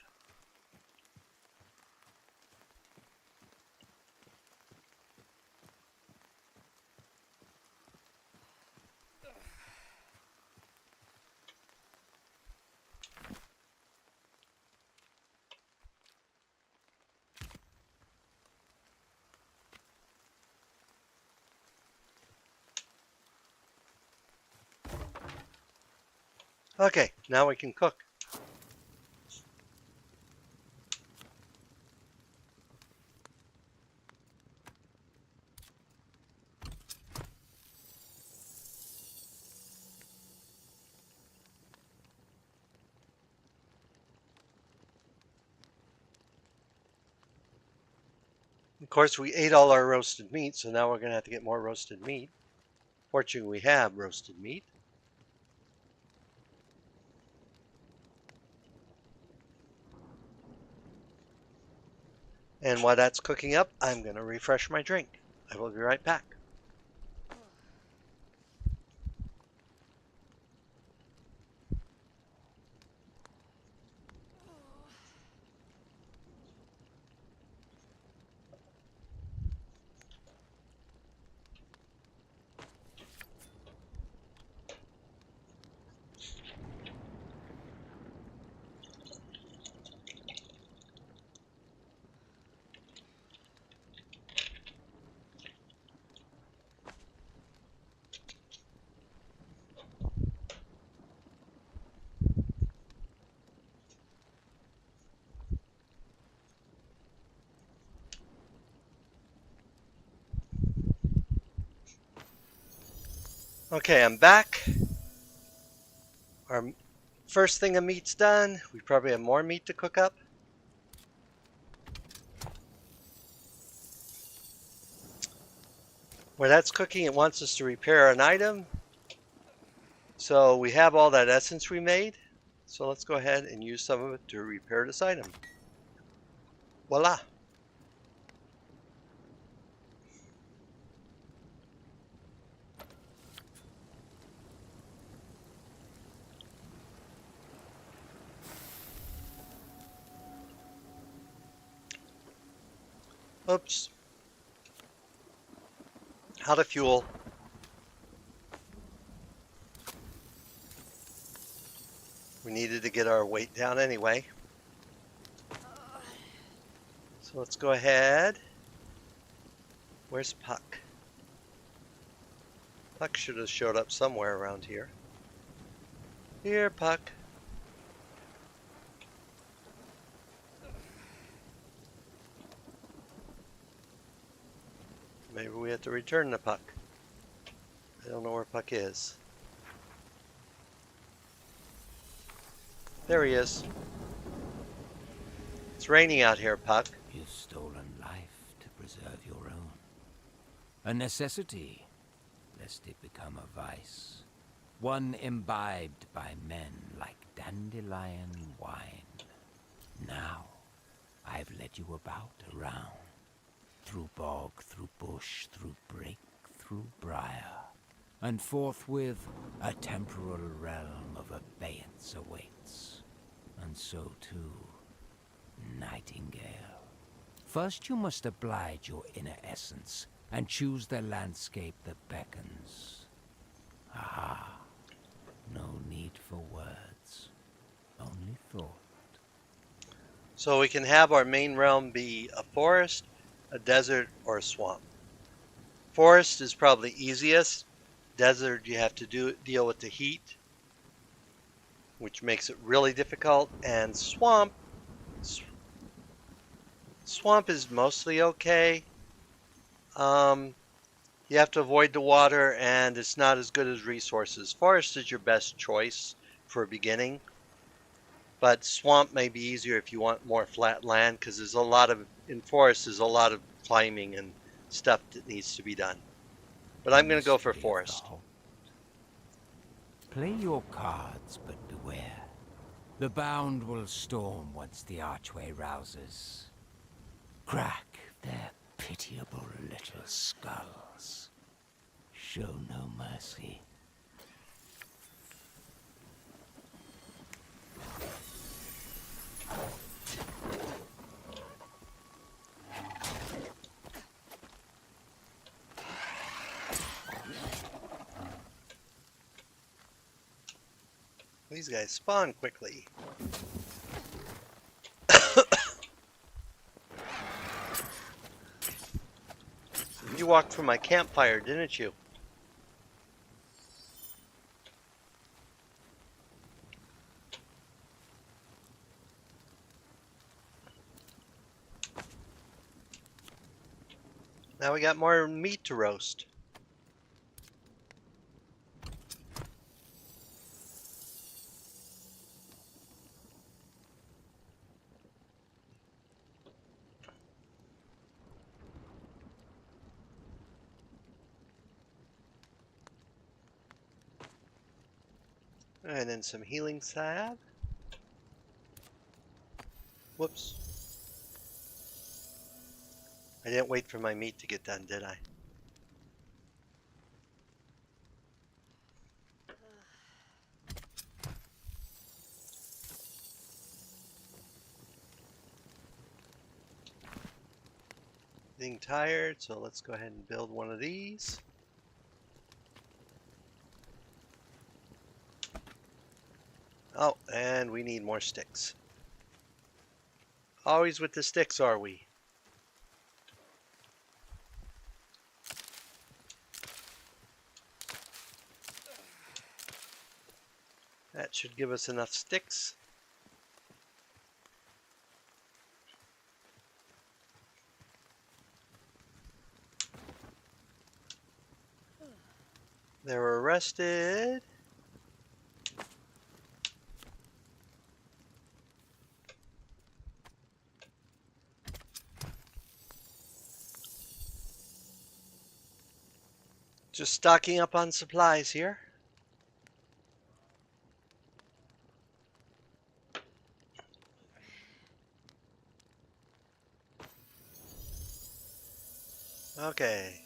Speaker 1: Okay, now we can cook. Of course, we ate all our roasted meat, so now we're going to have to get more roasted meat. Fortunately, we have roasted meat. And while that's cooking up, I'm going to refresh my drink. I will be right back. Okay, I'm back. Our first thing of meat's done. We probably have more meat to cook up. Where that's cooking, it wants us to repair an item. So we have all that essence we made. So let's go ahead and use some of it to repair this item. Voila. Oops. Out of fuel. We needed to get our weight down anyway. So let's go ahead. Where's Puck? Puck should have showed up somewhere around here. Here, Puck. Maybe we have to return the Puck. I don't know where Puck is. There he is. It's raining out here, Puck.
Speaker 2: You've stolen life to preserve your own. A necessity, lest it become a vice. One imbibed by men like dandelion wine. Now, I've led you about around. Through bog, through bush, through brake, through briar. And forthwith, a temporal realm of abeyance awaits. And so too, Nightingale. First you must oblige your inner essence, and choose the landscape that beckons. Aha. No need for words, only thought.
Speaker 1: So we can have our main realm be a forest, a desert, or a swamp. Forest is probably easiest. Desert, you have to deal with the heat, which makes it really difficult. And swamp is mostly okay. You have to avoid the water, and it's not as good as resources. Forest is your best choice for a beginning, but swamp may be easier if you want more flat land, because in forest there's a lot of climbing and stuff that needs to be done. But I'm going to go for forest.
Speaker 2: Play your cards, but beware. The bound will storm once the archway rouses. Crack their pitiable little skulls. Show no mercy.
Speaker 1: These guys spawn quickly. You walked from my campfire, didn't you? Now we got more meat to roast. And then some healing salve. Whoops. I didn't wait for my meat to get done, did I? Getting tired, so let's go ahead and build one of these. Oh, and we need more sticks. Always with the sticks, are we? That should give us enough sticks. They were arrested. Just stocking up on supplies here. Okay.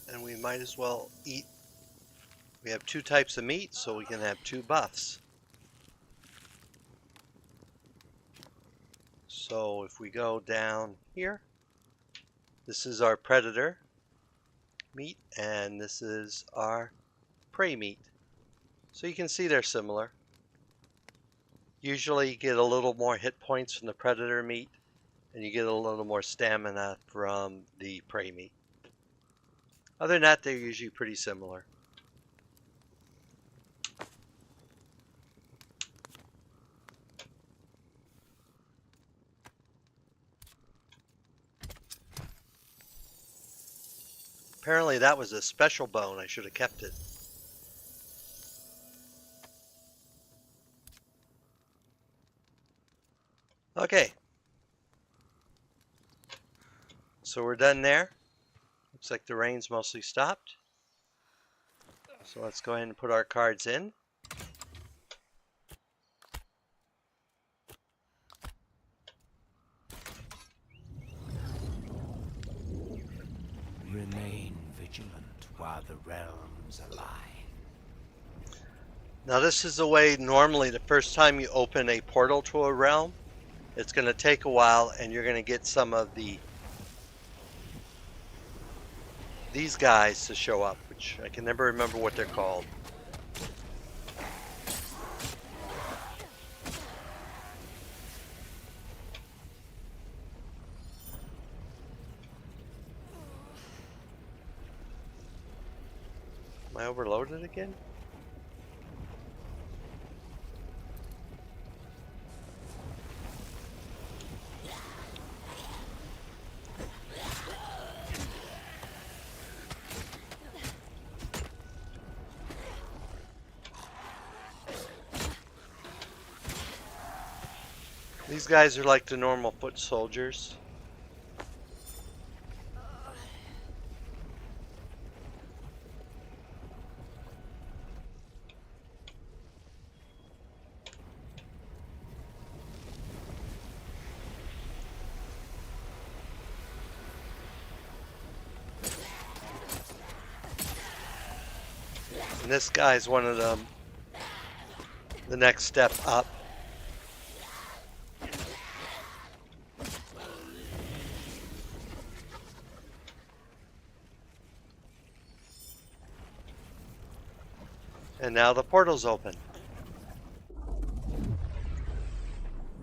Speaker 1: And we might as well eat. We have two types of meat, so we can have two buffs. So if we go down here, this is our predator meat, and this is our prey meat. So you can see they're similar. Usually you get a little more hit points from the predator meat, and you get a little more stamina from the prey meat. Other than that, they're usually pretty similar. Apparently that was a special bone. I should have kept it. Okay. So we're done there. Looks like the rain's mostly stopped. So let's go ahead and put our cards in.
Speaker 2: Remain vigilant while the realms align.
Speaker 1: Now this is the way normally the first time you open a portal to a realm, it's going to take a while and you're going to get some of these guys to show up, which I can never remember what they're called. Am I overloaded again? These guys are like the normal foot soldiers. And this guy's one of them, the next step up. And now the portal's open.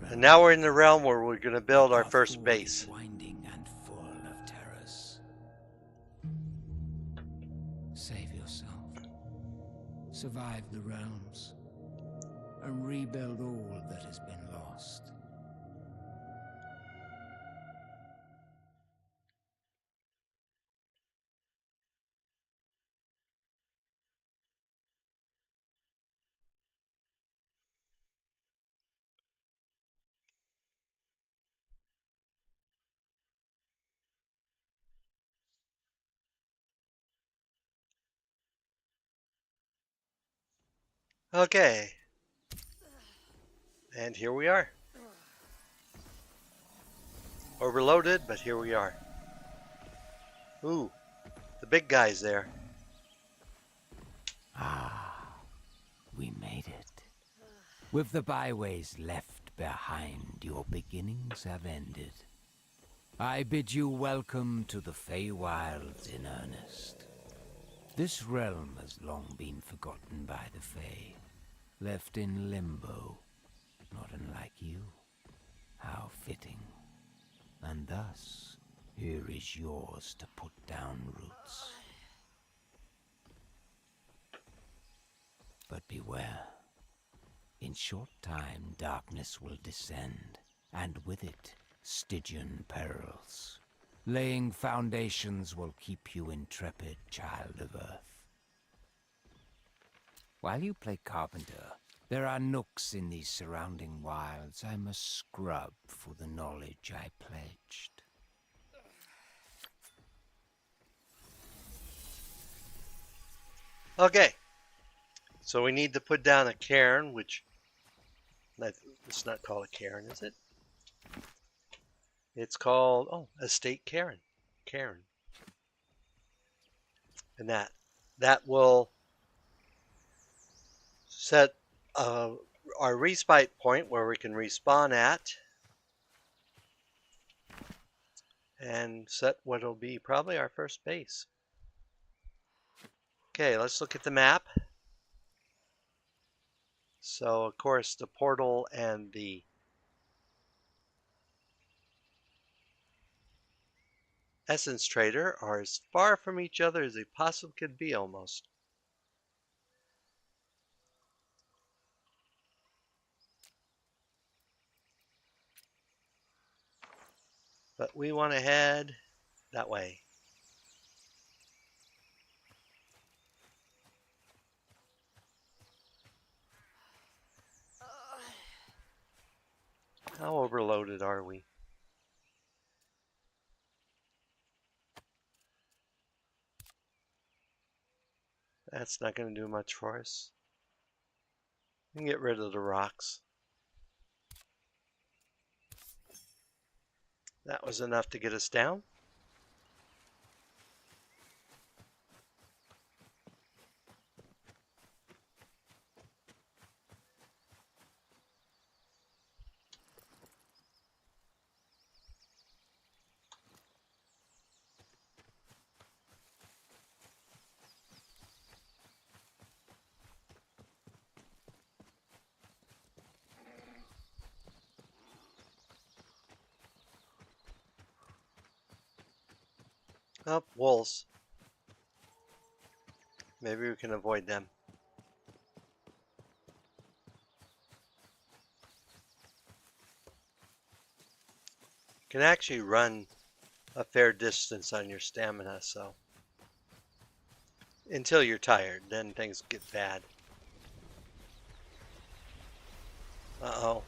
Speaker 1: And now we're in the realm where we're going to build our first base.
Speaker 2: Winding and full of terrors. Save yourself. Survive the realms. And rebuild all that has been lost.
Speaker 1: Okay. And here we are. Overloaded, but here we are. Ooh, the big guy's there.
Speaker 2: We made it. With the byways left behind, your beginnings have ended. I bid you welcome to the Feywilds in earnest. This realm has long been forgotten by the Fey, left in limbo, not unlike you. How fitting. And thus, here is yours to put down roots. But beware. In short time, darkness will descend, and with it, Stygian perils. Laying foundations will keep you intrepid, child of Earth. While you play carpenter, there are nooks in these surrounding wilds I must scrub for the knowledge I pledged.
Speaker 1: Okay. So we need to put down a cairn, which it's not called a cairn, is it? It's called, oh, estate cairn. Cairn. And that will set our respite point where we can respawn at. and set what will be probably our first base. Okay, let's look at the map. So, of course, the portal and the essence trader are as far from each other as they possibly could be almost. But we want to head that way. How overloaded are we? That's not going to do much for us. We can get rid of the rocks. That was enough to get us down. Oh, wolves. Maybe we can avoid them. You can actually run a fair distance on your stamina, so until you're tired, then things get bad. Uh-oh.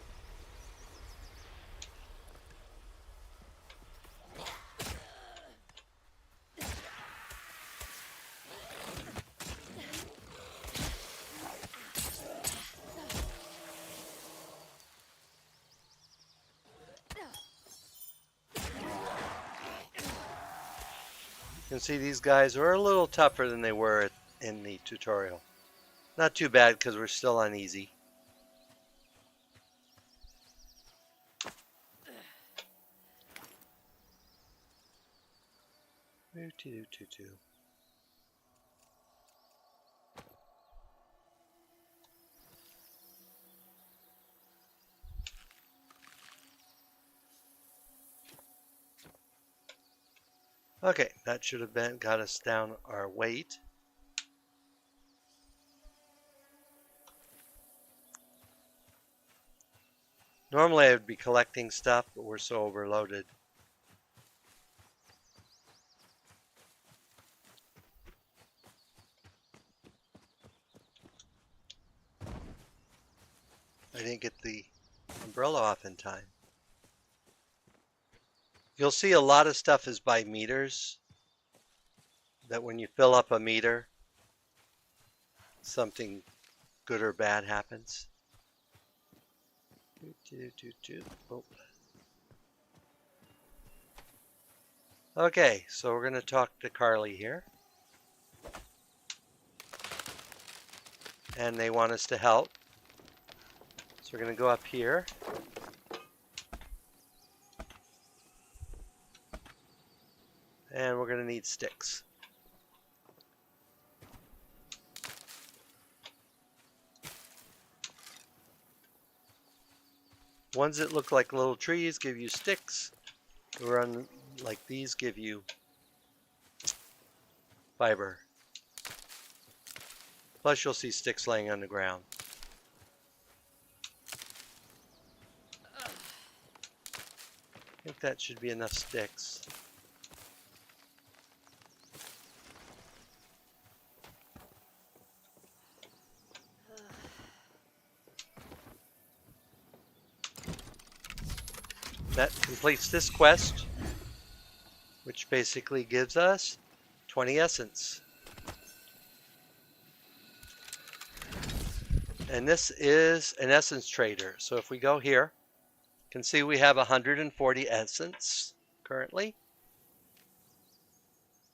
Speaker 1: You can see these guys are a little tougher than they were in the tutorial. Not too bad because we're still on easy. Okay, that should have got us down our weight. Normally I would be collecting stuff, but we're so overloaded. I didn't get the umbrella off in time. You'll see a lot of stuff is by meters. That when you fill up a meter, something good or bad happens. Oh. Okay, so we're going to talk to Carly here. And they want us to help. So we're going to go up here. And we're going to need sticks. Ones that look like little trees give you sticks. The one like these give you fiber. Plus you'll see sticks laying on the ground. I think that should be enough sticks. That completes this quest, which basically gives us 20 essence. And this is an essence trader. So if we go here, you can see we have 140 essence currently.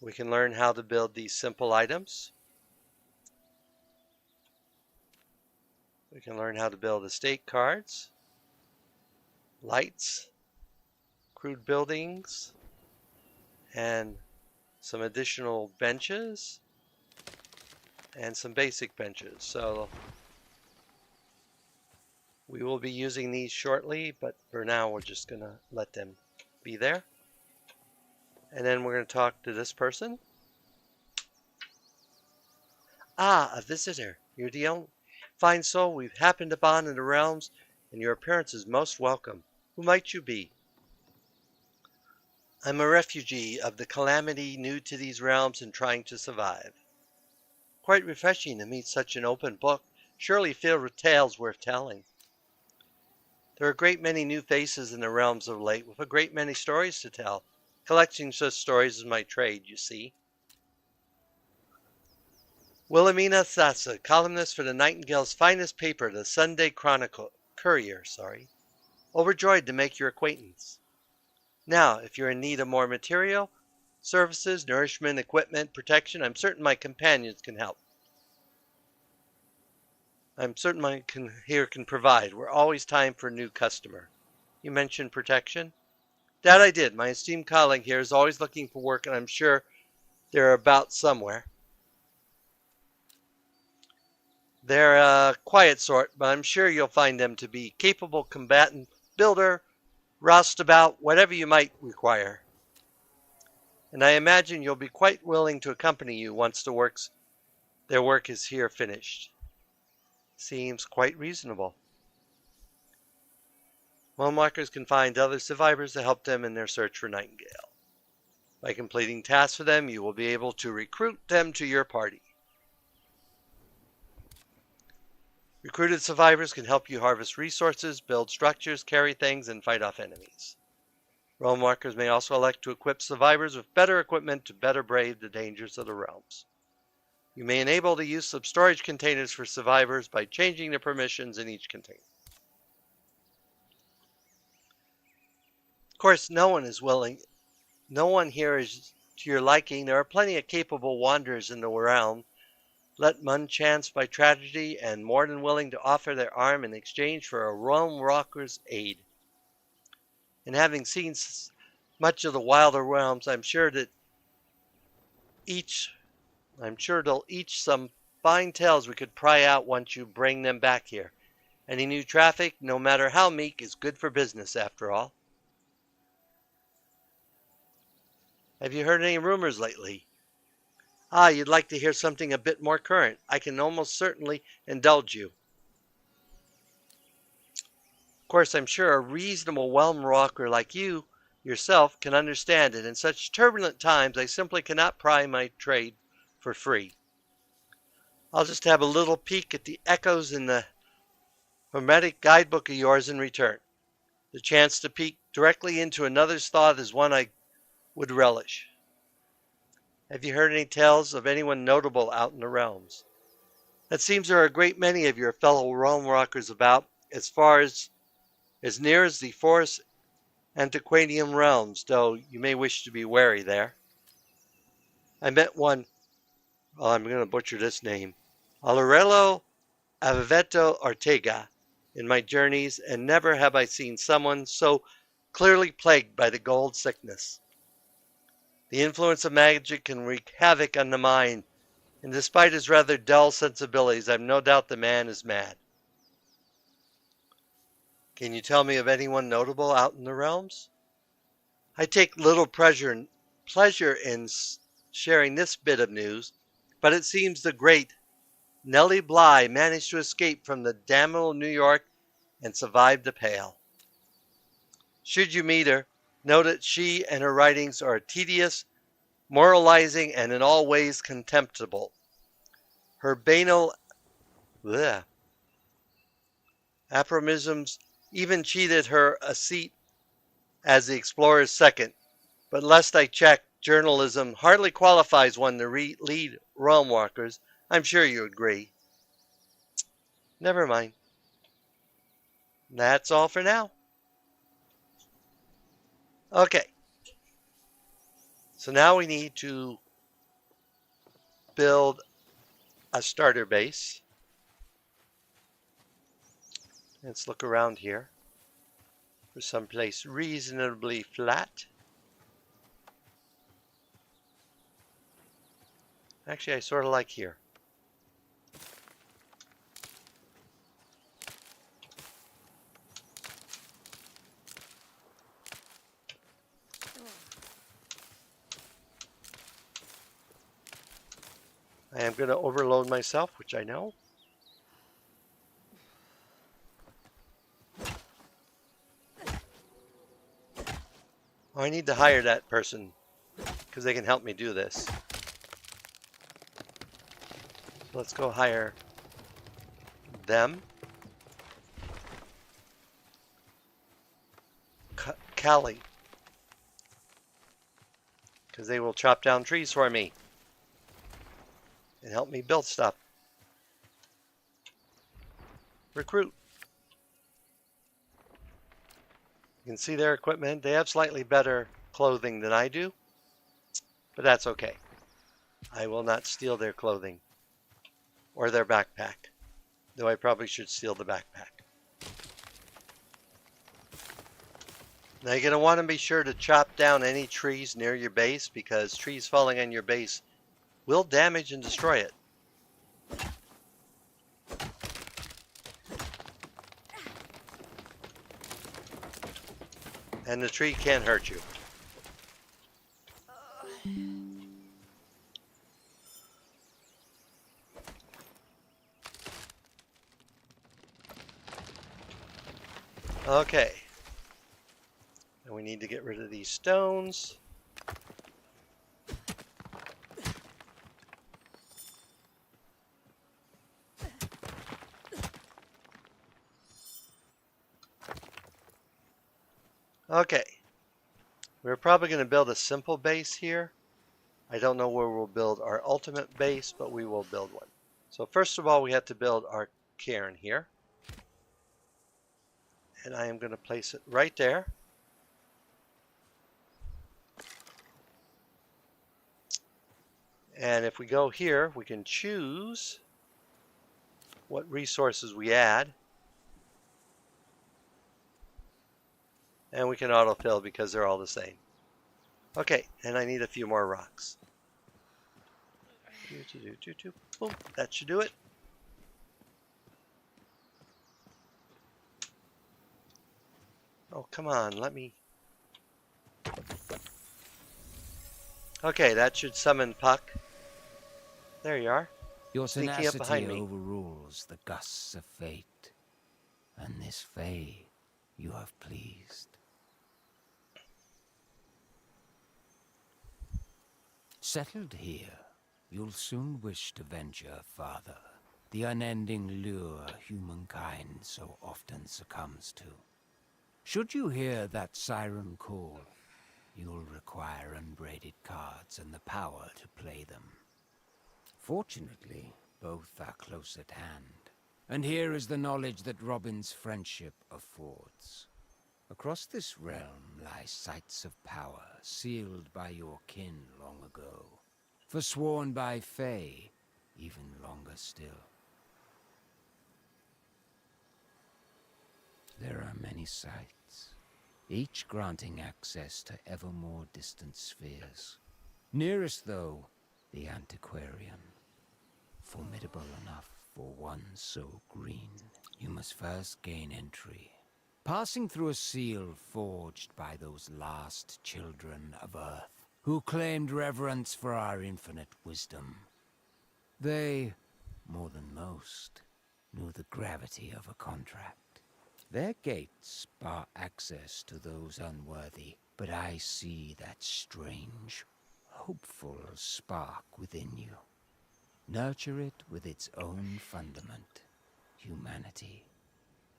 Speaker 1: We can learn how to build these simple items. We can learn how to build estate cards, lights, crude buildings, and some additional benches and some basic benches. So we will be using these shortly, but for now we're just going to let them be there. And then we're going to talk to this person. Ah, a visitor. You're the only fine soul we've happened upon in the realms, and your appearance is most welcome. Who might you be? I'm a refugee of the calamity, new to these realms and trying to survive. Quite refreshing to meet such an open book, surely filled with tales worth telling. There are a great many new faces in the realms of late, with a great many stories to tell. Collecting such stories is my trade, you see. Wilhelmina Thassa, columnist for the Nightingale's finest paper, the Sunday Courier. Overjoyed to make your acquaintance. Now, if you're in need of more material, services, nourishment, equipment, protection, I'm certain my companions can help. I'm certain here can provide. We're always time for a new customer. You mentioned protection? That I did. My esteemed colleague here is always looking for work, and I'm sure they're about somewhere. They're a quiet sort, but I'm sure you'll find them to be capable combatant, builder, roustabout, whatever you might require. And I imagine you'll be quite willing to accompany you once their work is here finished. Seems quite reasonable. Homeworkers can find other survivors to help them in their search for Nightingale. By completing tasks for them, you will be able to recruit them to your party. Recruited survivors can help you harvest resources, build structures, carry things, and fight off enemies. Realm walkers may also elect to equip survivors with better equipment to better brave the dangers of the realms. You may enable the use of storage containers for survivors by changing the permissions in each container. Of course, no one here is to your liking. There are plenty of capable wanderers in the realm, let munchance by tragedy, and more than willing to offer their arm in exchange for a realm walker's aid. And having seen much of the wilder realms, I'm sure they'll each some fine tales we could pry out once you bring them back here. Any new traffic, no matter how meek, is good for business after all. Have you heard any rumors lately? Ah, you'd like to hear something a bit more current. I can almost certainly indulge you. Of course, I'm sure a reasonable realm walker like you yourself can understand it. In such turbulent times, I simply cannot ply my trade for free. I'll just have a little peek at the echoes in the hermetic guidebook of yours in return. The chance to peek directly into another's thought is one I would relish. Have you heard any tales of anyone notable out in the realms? It seems there are a great many of your fellow realm walkers about, as near as the forest antiquarian realms, though you may wish to be wary there. I met one, I'm going to butcher this name, Aurelio Aveveto Ortega, in my journeys, and never have I seen someone so clearly plagued by the gold sickness. The influence of magic can wreak havoc on the mind, and despite his rather dull sensibilities, I've no doubt the man is mad. Can you tell me of anyone notable out in the realms? I take little pleasure in sharing this bit of news, but it seems the great Nellie Bly managed to escape from the damnable New York and survive the Pale. Should you meet her, know that she and her writings are tedious, moralizing, and in all ways contemptible. Her banal aphorisms even cheated her a seat as the explorer's second, but lest I check, journalism hardly qualifies one to lead realm walkers. I'm sure you agree. Never mind. That's all for now. Okay. So now we need to build a starter base. Let's look around here for someplace reasonably flat. Actually, I sort of like here. I am going to overload myself, which I know. Oh, I need to hire that person because they can help me do this. So let's go hire them. Callie. Because they will chop down trees for me and help me build stuff. Recruit. You can see their equipment. They have slightly better clothing than I do, but that's okay. I will not steal their clothing or their backpack, though I probably should steal the backpack. Now you're going to want to be sure to chop down any trees near your base because trees falling on your base will damage and destroy it. And the tree can't hurt you. Okay. And we need to get rid of these stones. Okay. We're probably going to build a simple base here. I don't know where we'll build our ultimate base, but we will build one. So first of all, we have to build our cairn here. And I am going to place it right there. And if we go here, we can choose what resources we add. And we can autofill because they're all the same. Okay, and I need a few more rocks. Boom, that should do it. Oh, come on, let me... Okay, that should summon Puck. There you are.
Speaker 2: Your
Speaker 1: Sneaking up behind
Speaker 2: tenacity
Speaker 1: me.
Speaker 2: overrules the gusts of fate, and this fay you have pleased. Settled here, you'll soon wish to venture farther, the unending lure humankind so often succumbs to. Should you hear that siren call, you'll require unbraided cards and the power to play them. Fortunately, both are close at hand, and here is the knowledge that Robin's friendship affords. Across this realm lie sites of power sealed by your kin long ago, forsworn by Fae even longer still. There are many sites, each granting access to ever more distant spheres. Nearest, though, the Antiquarian. Formidable enough for one so green. You must first gain entry, passing through a seal forged by those last children of Earth, who claimed reverence for our infinite wisdom. They, more than most, knew the gravity of a contract. Their gates bar access to those unworthy, but I see that strange, hopeful spark within you. Nurture it with its own fundament, humanity.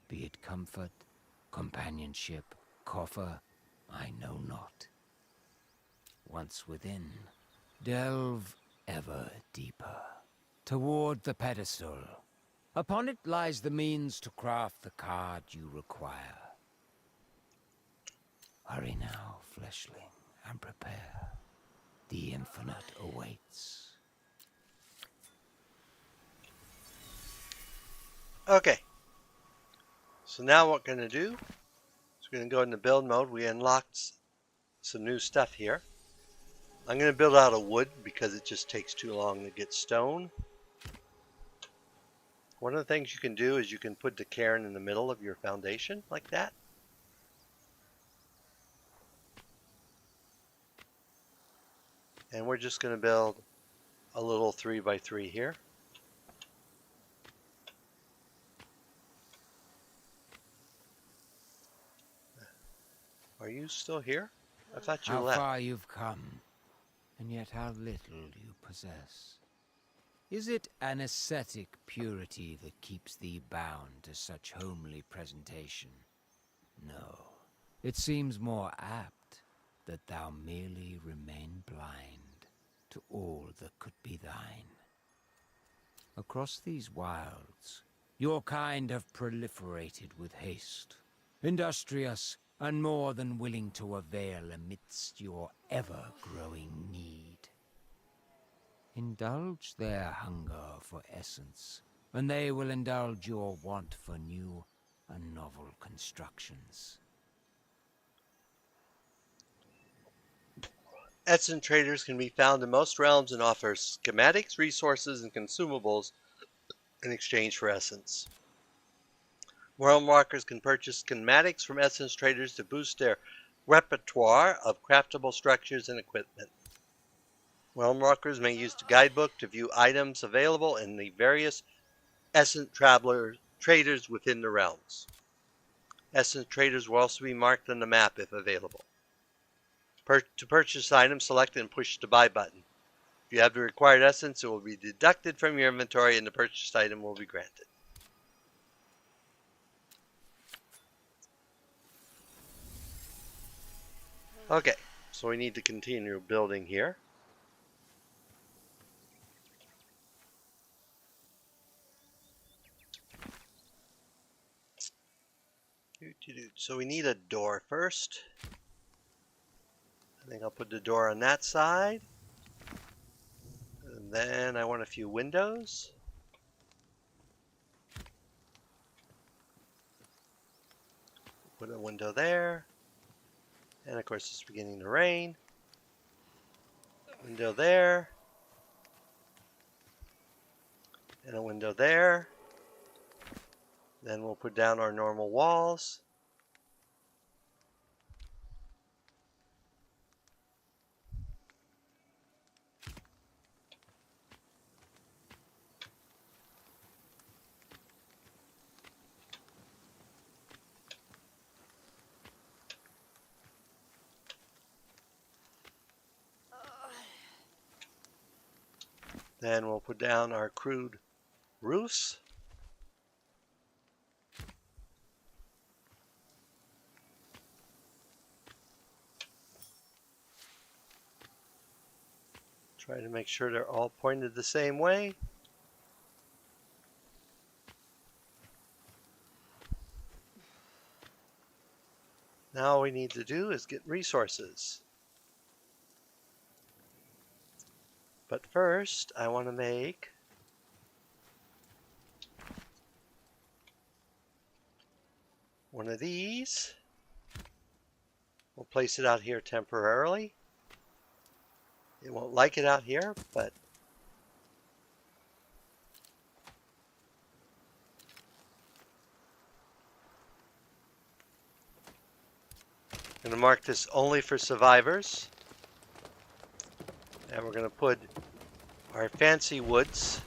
Speaker 2: Be it comfort, companionship, coffer, I know not. Once within, delve ever deeper, toward the pedestal. Upon it lies the means to craft the card you require. Hurry now, fleshling, and prepare. The infinite awaits.
Speaker 1: Okay. So now what we're going to do is we're going to go into build mode. We unlocked some new stuff here. I'm going to build out of wood because it just takes too long to get stone. One of the things you can do is you can put the cairn in the middle of your foundation like that. And we're just going to build a little 3x3 here. Are you still here? I thought you
Speaker 2: How
Speaker 1: left.
Speaker 2: far you've come, and yet how little you possess. Is it an ascetic purity that keeps thee bound to such homely presentation? No. It seems more apt that thou merely remain blind to all that could be thine. Across these wilds, your kind have proliferated with haste, industrious and more than willing to avail amidst your ever-growing need. Indulge their hunger for essence, and they will indulge your want for new and novel constructions.
Speaker 1: Essence traders can be found in most realms and offer schematics, resources, and consumables in exchange for essence. Realm walkers can purchase schematics from essence traders to boost their repertoire of craftable structures and equipment. Realm walkers may use the guidebook to view items available in the various essence traders within the realms. Essence traders will also be marked on the map if available. To purchase items, select and push the buy button. If you have the required essence, it will be deducted from your inventory and the purchased item will be granted. Okay, so we need to continue building here. So we need a door first. I think I'll put the door on that side. And then I want a few windows. Put a window there. And of course it's beginning to rain. Window there. And a window there. Then we'll put down our normal walls. Then we'll put down our crude roofs. Try to make sure they're all pointed the same way. Now all we need to do is get resources. But first, I want to make one of these. We'll place it out here temporarily. It won't like it out here, but I'm going to mark this only for survivors. And we're going to put our fancy woods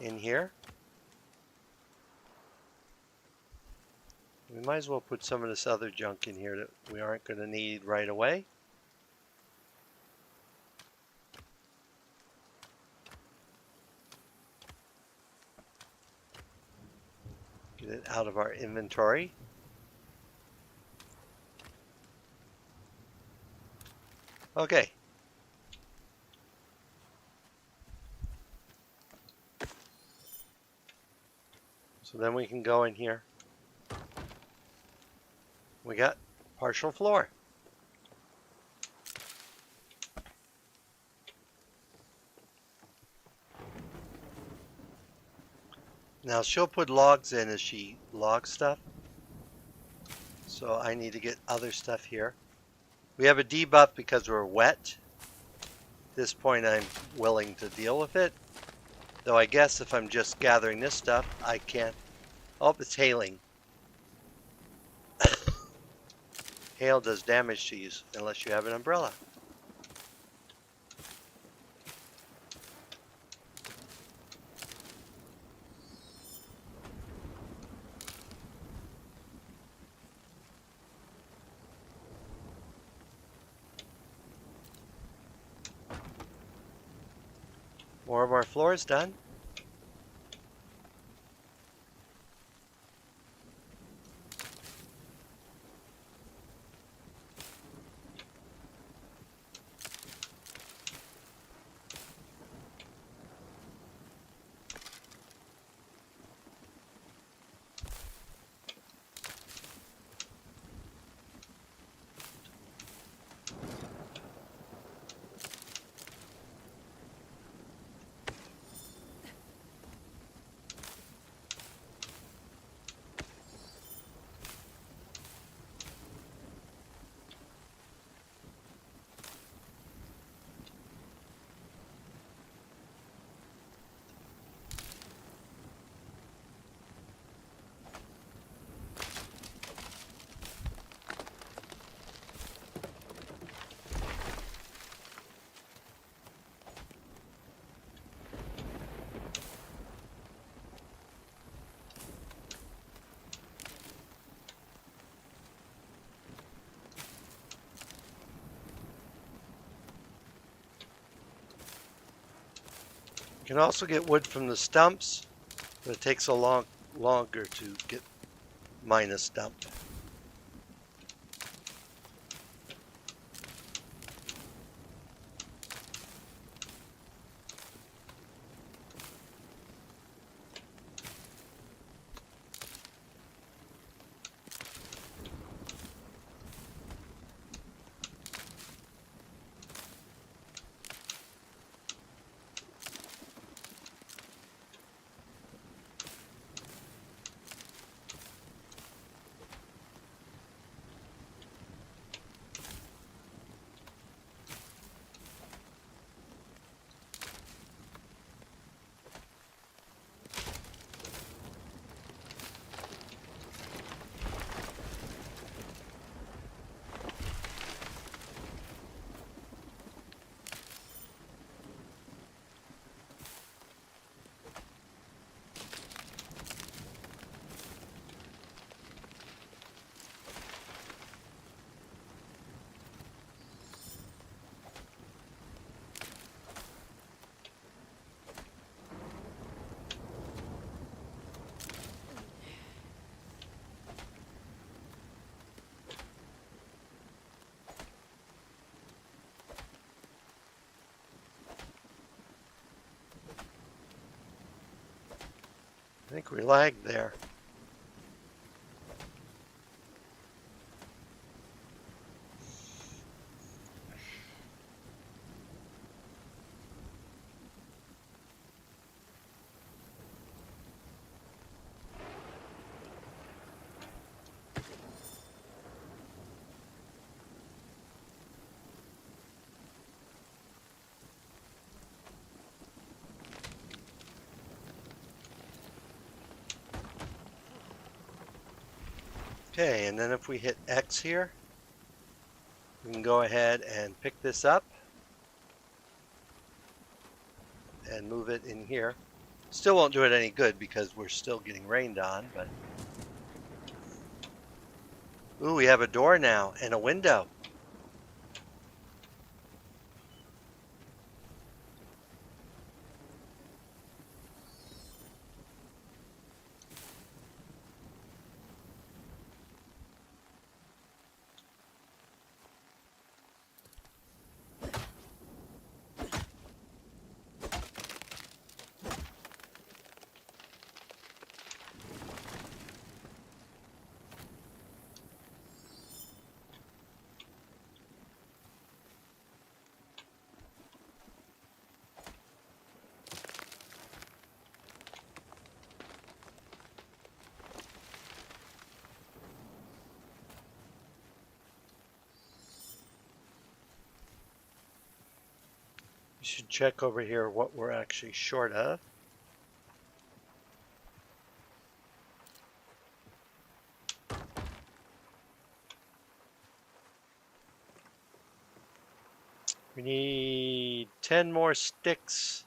Speaker 1: in here. We might as well put some of this other junk in here that we aren't going to need right away. Get it out of our inventory. Okay. So then we can go in here. We got partial floor. Now she'll put logs in as she logs stuff. So I need to get other stuff here. We have a debuff because we're wet. At this point, I'm willing to deal with it. Though I guess if I'm just gathering this stuff, I can't. Oh, it's hailing. Hail does damage to you unless you have an umbrella. More of our floors done. You can also get wood from the stumps, but it takes a longer to get mine a stump. I think we lagged there. Okay, and then if we hit X here, we can go ahead and pick this up and move it in here. Still won't do it any good because we're still getting rained on, but... Ooh, we have a door now and a window. Should check over here what we're actually short of. We need 10 more sticks.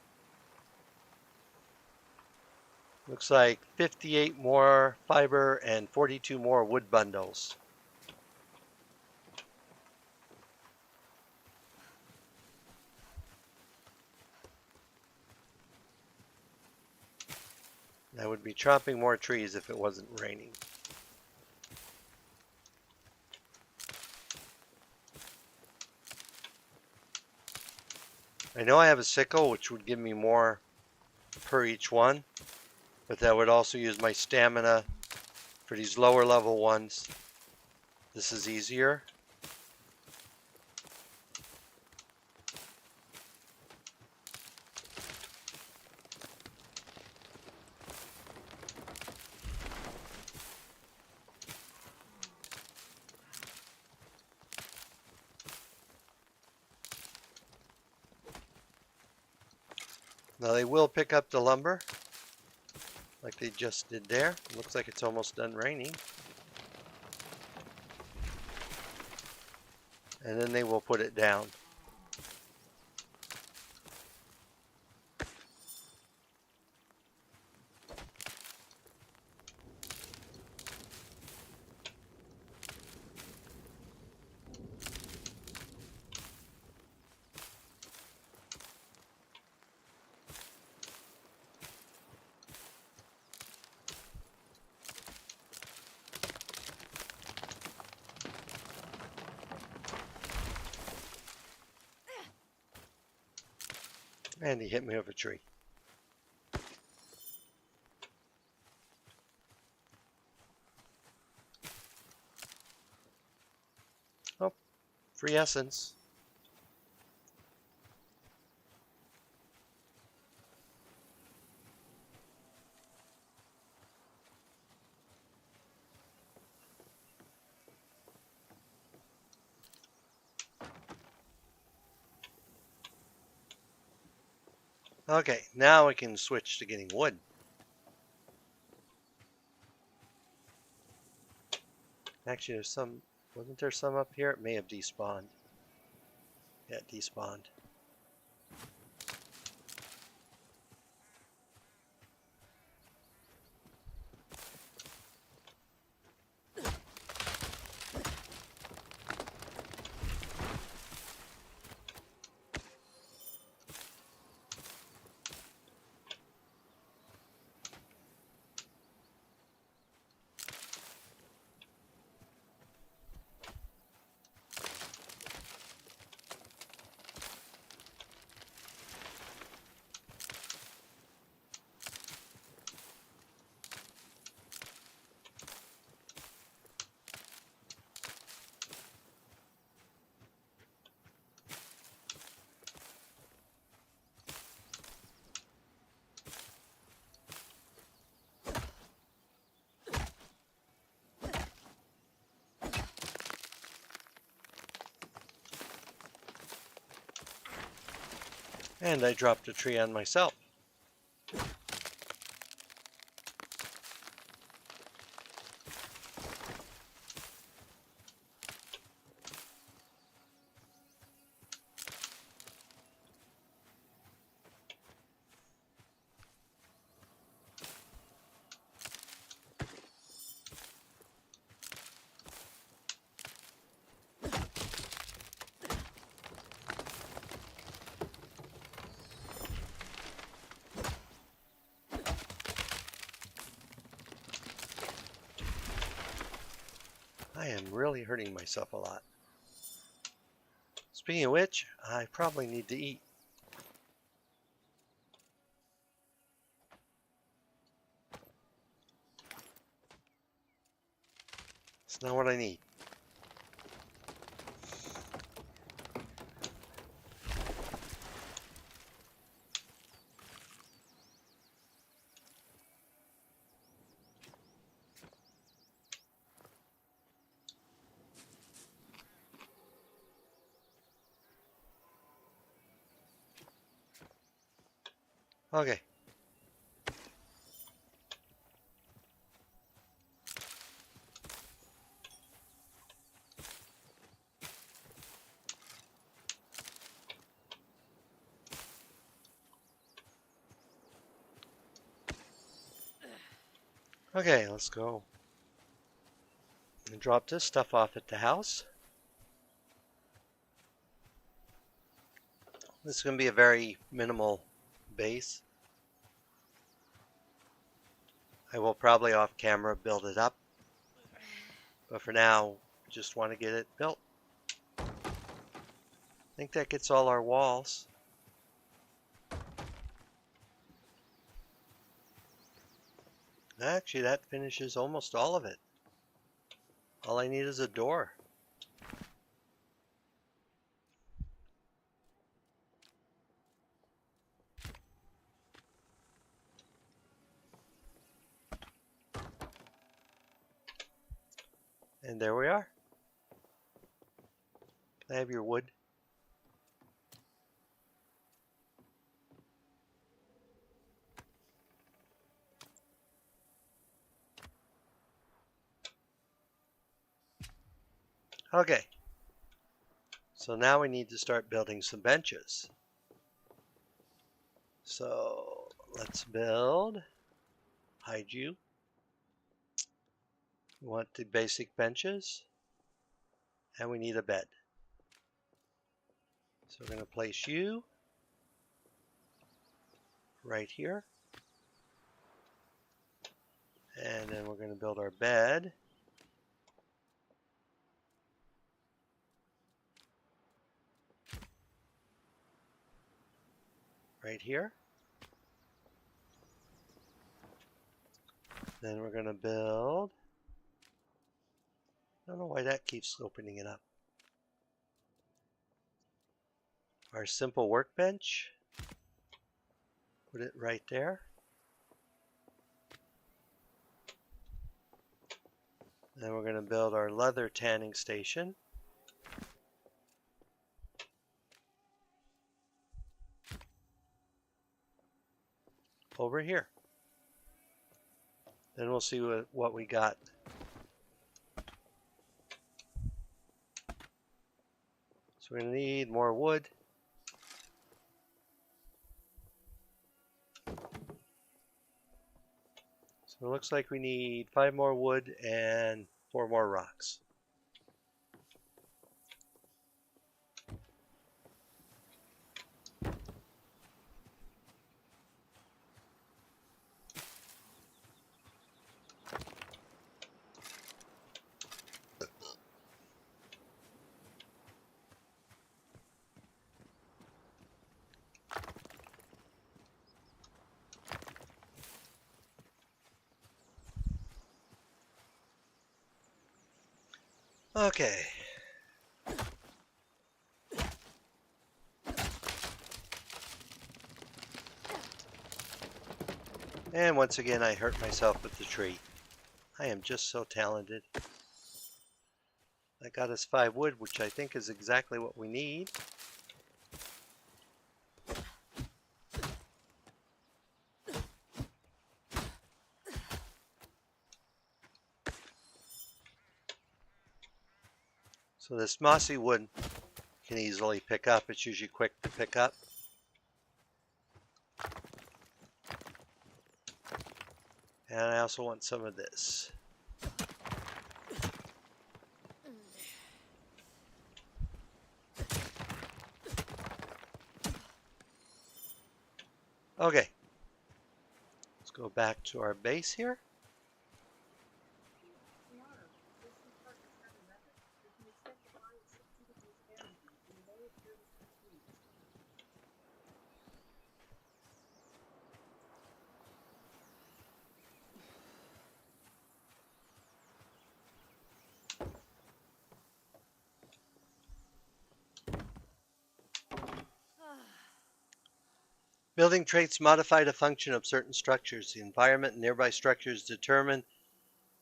Speaker 1: Looks like 58 more fiber and 42 more wood bundles. I would be chopping more trees if it wasn't raining. I know I have a sickle, which would give me more per each one, but that would also use my stamina for these lower level ones. This is easier. Now they will pick up the lumber like they just did there. Looks like it's almost done raining. And then they will put it down. And he hit me with a tree. Oh, free essence. Okay, now we can switch to getting wood. Actually, there's some, wasn't there some up here? It may have despawned. Yeah, it despawned. And I dropped a tree on myself. I am really hurting myself a lot. Speaking of which, I probably need to eat. It's not what I need. Okay. Okay, let's go and drop this stuff off at the house. This is going to be a very minimal base. I will probably off camera build it up, but for now, just want to get it built. I think that gets all our walls. Actually, that finishes almost all of it. All I need is a door. And there we are. Can I have your wood? Okay. So now we need to start building some benches. So let's build. Hide you. We want the basic benches. And we need a bed. So we're going to place you right here. And then we're going to build our bed. Right here. Then we're going to build. I don't know why that keeps opening it up. Our simple workbench. Put it right there. Then we're going to build our leather tanning station. Over here. Then we'll see what we got. So we're going to need more wood. So it looks like we need 5 more wood and 4 more rocks. Okay. And once again, I hurt myself with the tree. I am just so talented. That got us 5 wood, which I think is exactly what we need. So this mossy wood can easily pick up. It's usually quick to pick up. And I also want some of this. Okay. Let's go back to our base here. Building traits modify the function of certain structures. The environment and nearby structures determine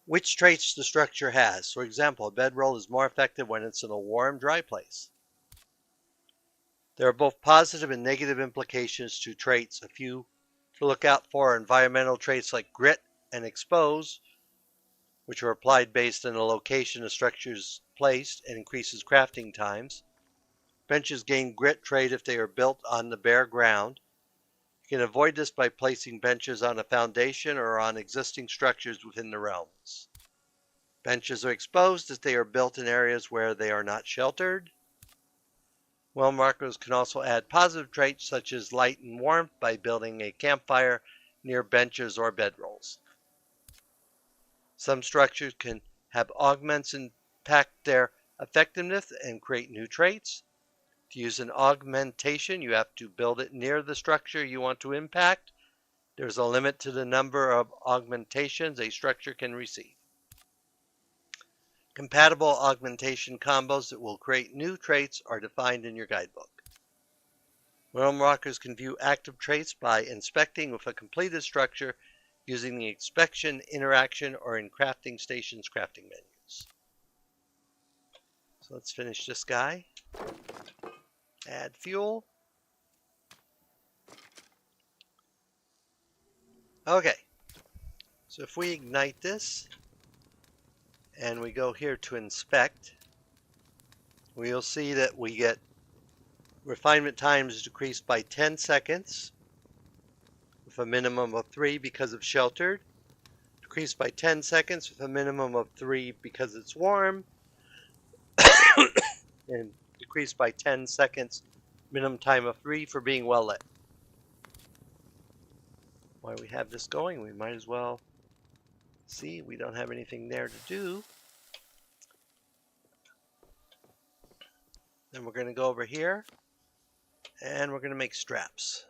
Speaker 1: which traits the structure has. For example, a bedroll is more effective when it's in a warm, dry place. There are both positive and negative implications to traits. A few To look out for environmental traits like grit and expose, which are applied based on the location the structure is placed and increases crafting times. Benches gain grit trait if they are built on the bare ground. You can avoid this by placing benches on a foundation or on existing structures within the realms. Benches are exposed if they are built in areas where they are not sheltered. Well markers can also add positive traits such as light and warmth by building a campfire near benches or bedrolls. Some structures can have augments impact their effectiveness and create new traits. To use an augmentation, you have to build it near the structure you want to impact. There's a limit to the number of augmentations a structure can receive. Compatible augmentation combos that will create new traits are defined in your guidebook. Realm walkers can view active traits by inspecting with a completed structure using the inspection, interaction, or in crafting stations crafting menus. So let's finish this guy. Add fuel. Okay, so if we ignite this and we go here to inspect, we'll see that we get refinement time is decreased by 10 seconds with a minimum of 3 because of sheltered, decreased by 10 seconds with a minimum of 3 because it's warm, and decreased by 10 seconds, minimum time of 3 for being well lit. While we have this going, we might as well see we don't have anything there to do. Then we're going to go over here and we're going to make straps.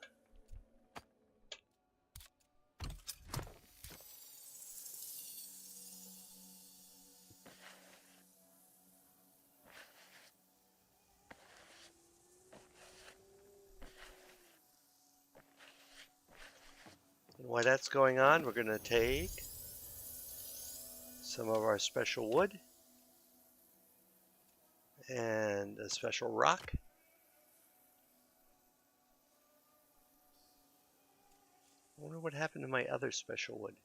Speaker 1: And while that's going on, we're going to take some of our special wood and a special rock. I wonder what happened to my other special wood.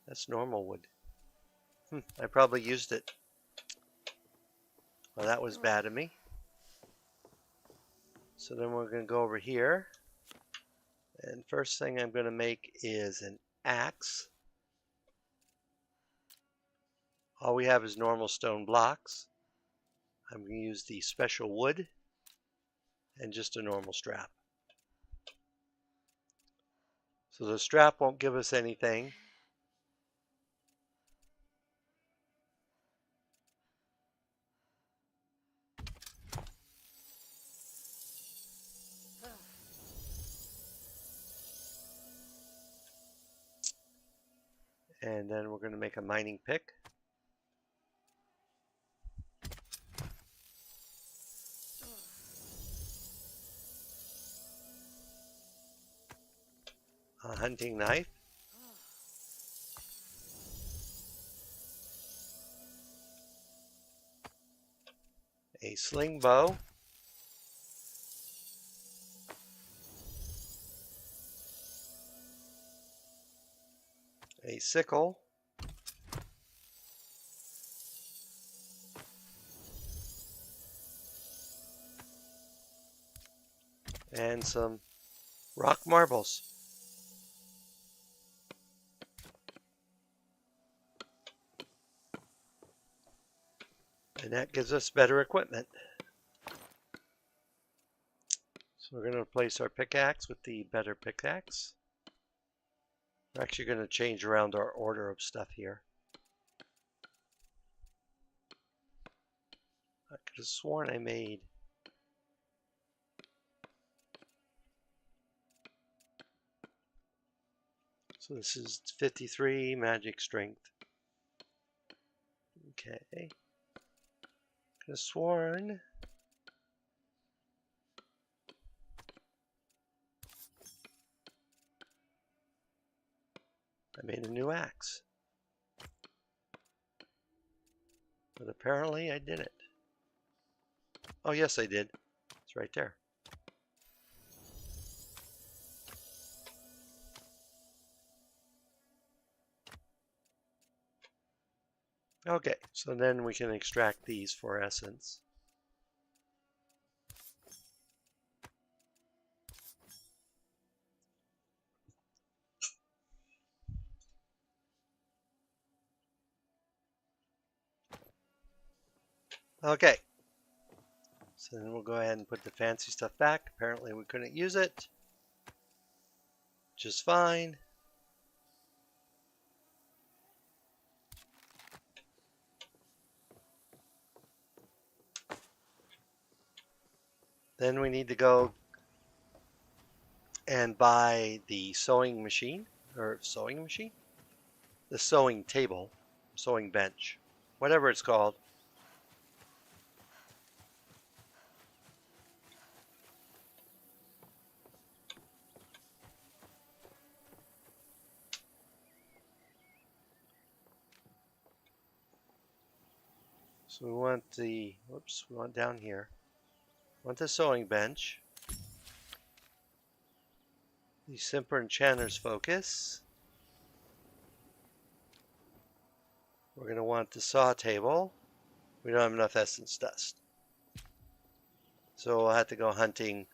Speaker 1: That's normal wood. I probably used it. Well, that was bad of me. So then we're going to go over here. And first thing I'm going to make is an axe. All we have is normal stone blocks. I'm going to use the special wood and just a normal strap. So the strap won't give us anything. And then we're going to make a mining pick. A hunting knife. A sling bow. A sickle. And some rock marbles. And that gives us better equipment. So we're going to replace our pickaxe with the better pickaxe. We're actually going to change around our order of stuff here. I could have sworn I made so this is 53 magic strength. Okay. Could have sworn I made a new axe. But apparently I didn't. Oh yes, I did. It's right there. Okay, so then we can extract these for essence. Okay, so then we'll go ahead and put the fancy stuff back. Apparently we couldn't use it. Just fine. Then we need to go and buy the sewing machine, the sewing table, sewing bench, whatever it's called. So we want we want down here. We want the sewing bench. The Simper Enchanter's Focus. We're going to want the saw table. We don't have enough essence dust. So we'll have to go hunting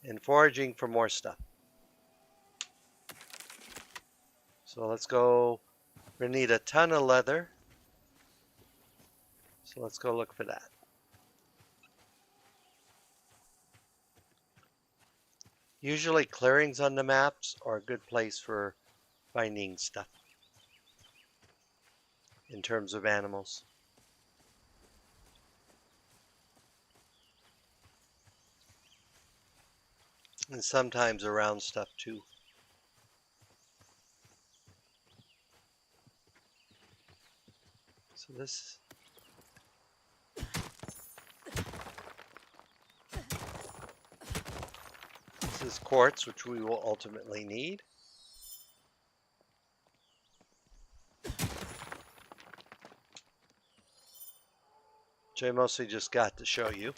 Speaker 1: and foraging for more stuff. So let's go. We're going to need a ton of leather. So let's go look for that. Usually clearings on the maps are a good place for finding stuff in terms of animals. And sometimes around stuff too. So this is quartz, which we will ultimately need. Which I mostly just got to show you.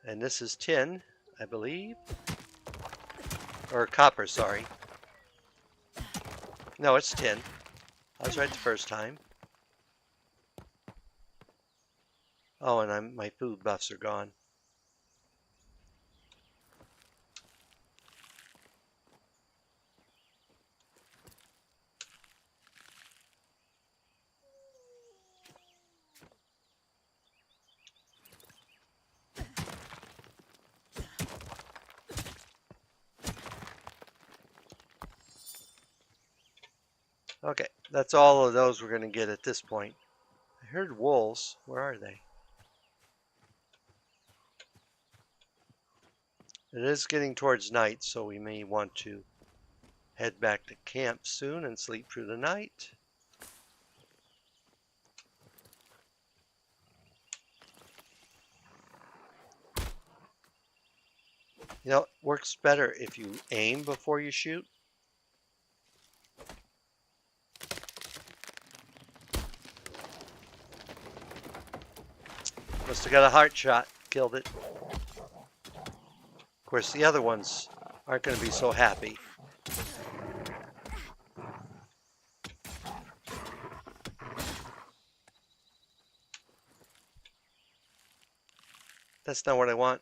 Speaker 1: And this is tin, I believe. Or copper, sorry. No, it's tin. I was right the first time. Oh, and my food buffs are gone. Okay, that's all of those we're going to get at this point. I heard wolves. Where are they? It is getting towards night, so we may want to head back to camp soon and sleep through the night. You know, it works better if you aim before you shoot. Must have got a heart shot. Killed it. Of course, the other ones aren't going to be so happy. That's not what I want.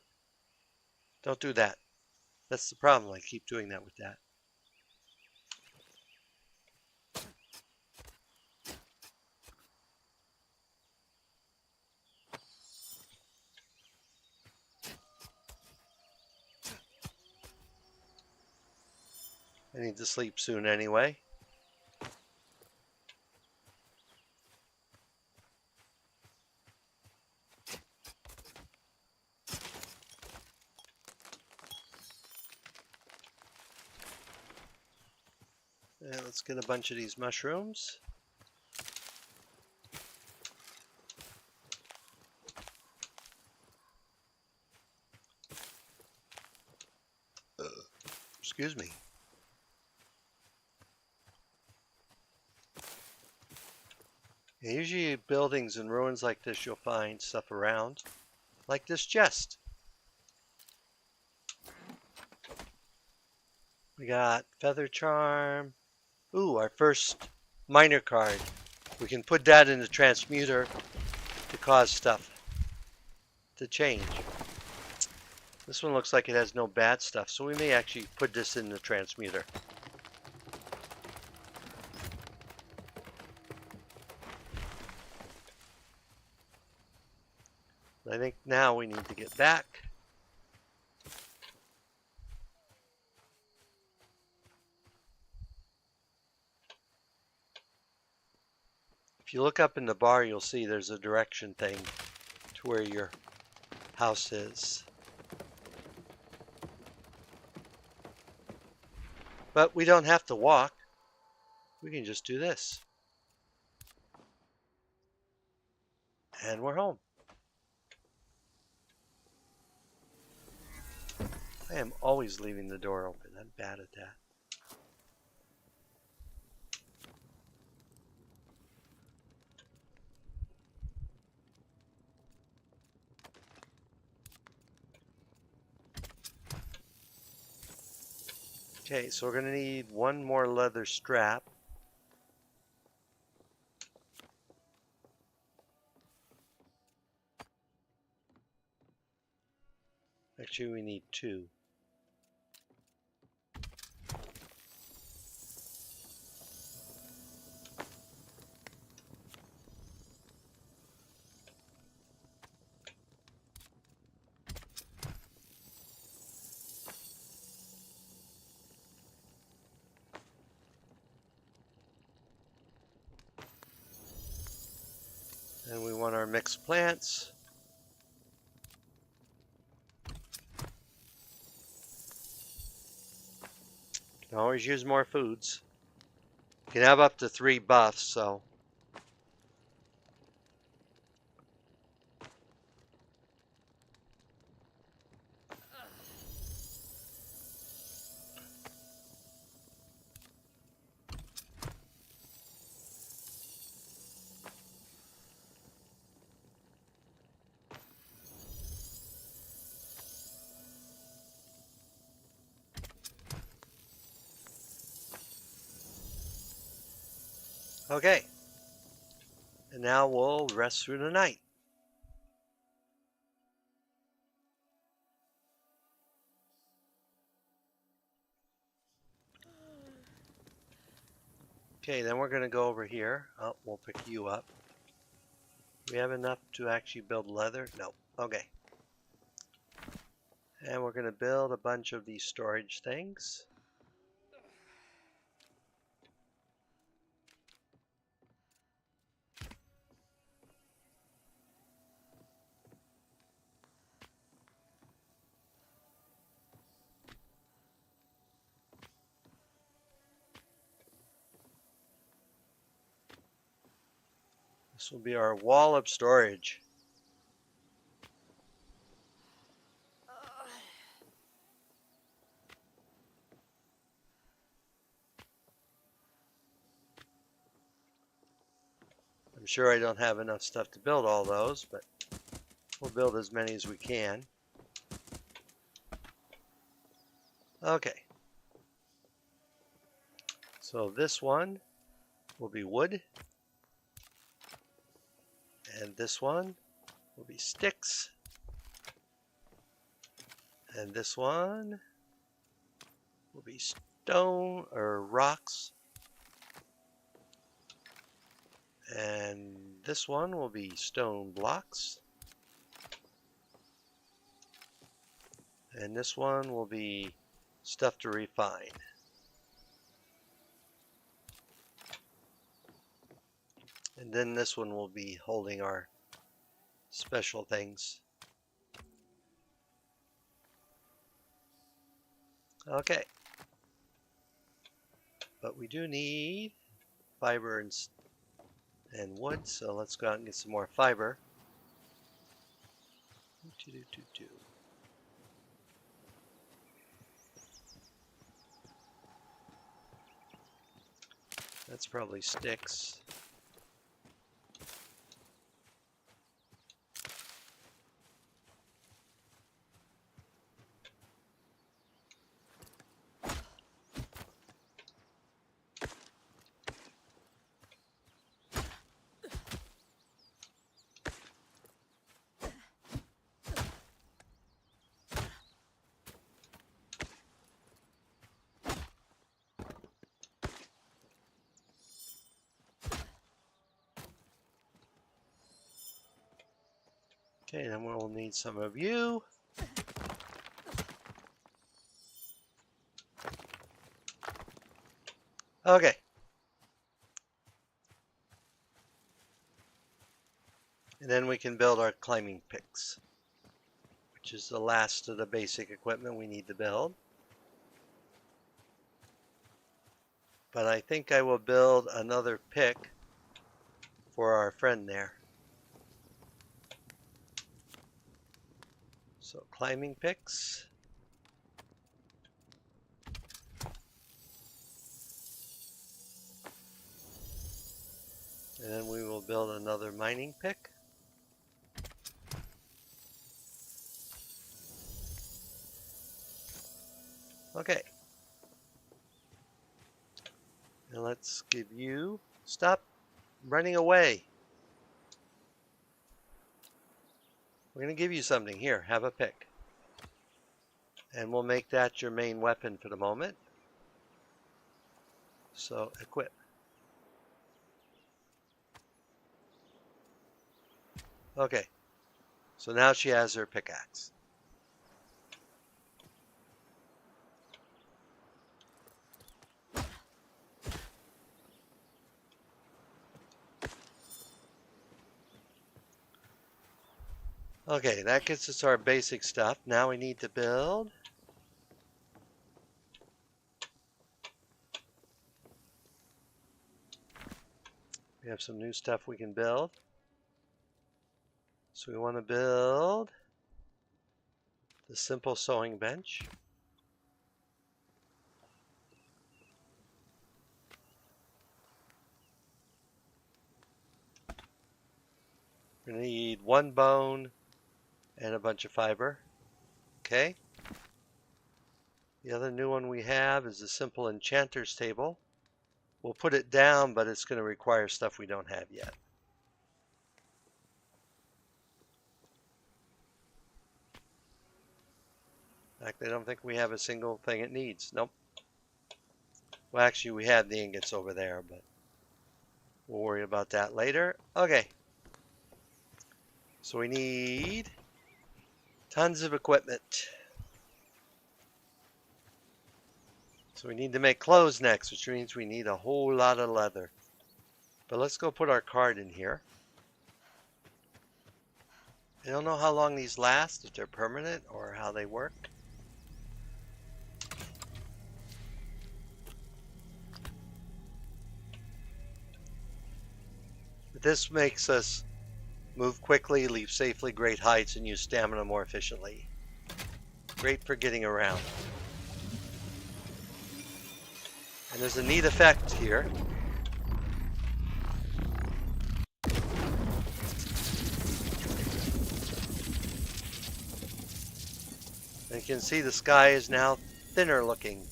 Speaker 1: Don't do that. That's the problem. I keep doing that with that. I need to sleep soon anyway. And let's get a bunch of these mushrooms. Excuse me. And usually buildings and ruins like this, you'll find stuff around, like this chest. We got feather charm. Ooh, our first miner card. We can put that in the transmuter to cause stuff to change. This one looks like it has no bad stuff, so we may actually put this in the transmuter. I think now we need to get back. If you look up in the bar, you'll see there's a direction thing to where your house is. But we don't have to walk. We can just do this. And we're home. I am always leaving the door open. I'm bad at that. Okay, so we're going to need one more leather strap. Actually, we need two. And we want our mixed plants. Can always use more foods. You can have up to 3 buffs, so. Okay. And now we'll rest through the night. Okay, then we're going to go over here. Oh, we'll pick you up. Do we have enough to actually build leather? No. Okay. And we're going to build a bunch of these storage things. This will be our wall of storage. I'm sure I don't have enough stuff to build all those, but we'll build as many as we can. Okay. So this one will be wood. And this one will be sticks. And this one will be stone or rocks. And this one will be stone blocks. And this one will be stuff to refine. And then this one will be holding our special things. Okay. But we do need fiber and wood, so let's go out and get some more fiber. That's probably sticks. Okay, then we'll need some of you. Okay. And then we can build our climbing picks, which is the last of the basic equipment we need to build. But I think I will build another pick for our friend there. So climbing picks. And then we will build another mining pick. Okay. And let's give you, stop running away. We're going to give you something. Here, have a pick. And we'll make that your main weapon for the moment. So equip. Okay. So now she has her pickaxe. Okay, that gets us our basic stuff. Now we need to build. We have some new stuff we can build. So we want to build the simple sewing bench. We're going to need one bone and a bunch of fiber. Okay. The other new one we have is the simple enchanter's table. We'll put it down, but it's going to require stuff we don't have yet. In fact, I don't think we have a single thing it needs. Nope. Well, actually, we have the ingots over there, but we'll worry about that later. Okay. So we need tons of equipment. So we need to make clothes next, which means we need a whole lot of leather. But let's go put our card in here. I don't know how long these last, if they're permanent or how they work. But this makes us move quickly, leap safely, great heights, and use stamina more efficiently. Great for getting around. And there's a neat effect here. And you can see the sky is now thinner looking.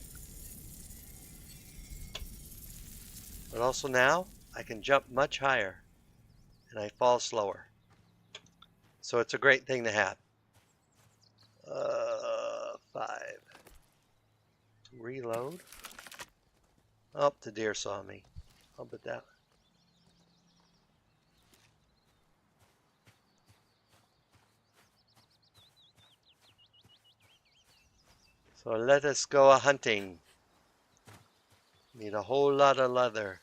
Speaker 1: But also now I can jump much higher and I fall slower. So it's a great thing to have. 5. Reload. Oh, the deer saw me. I'll put that. So let us go a hunting. Need a whole lot of leather.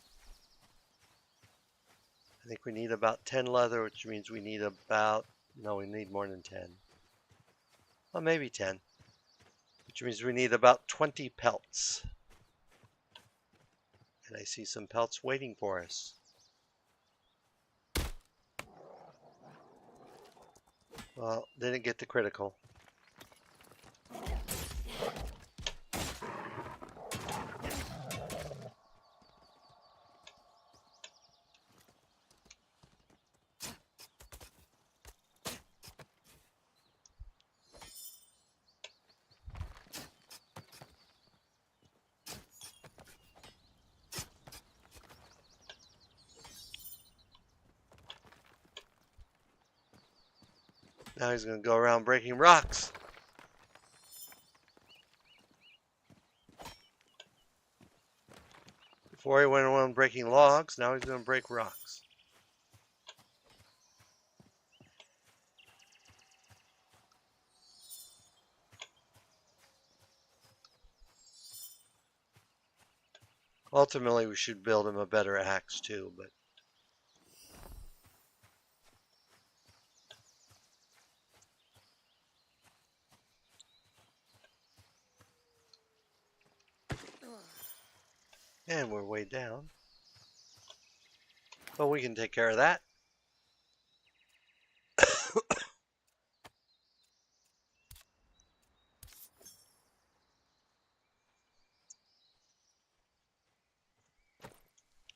Speaker 1: I think we need about 10 leather, which means we need about, no, we need more than 10. Well, maybe 10, which means we need about 20 pelts. And I see some pelts waiting for us. Well, didn't get the critical. Now he's going to go around breaking rocks. Before he went around breaking logs, now he's going to break rocks. Ultimately, we should build him a better axe too, but and we're way down. But we can take care of that.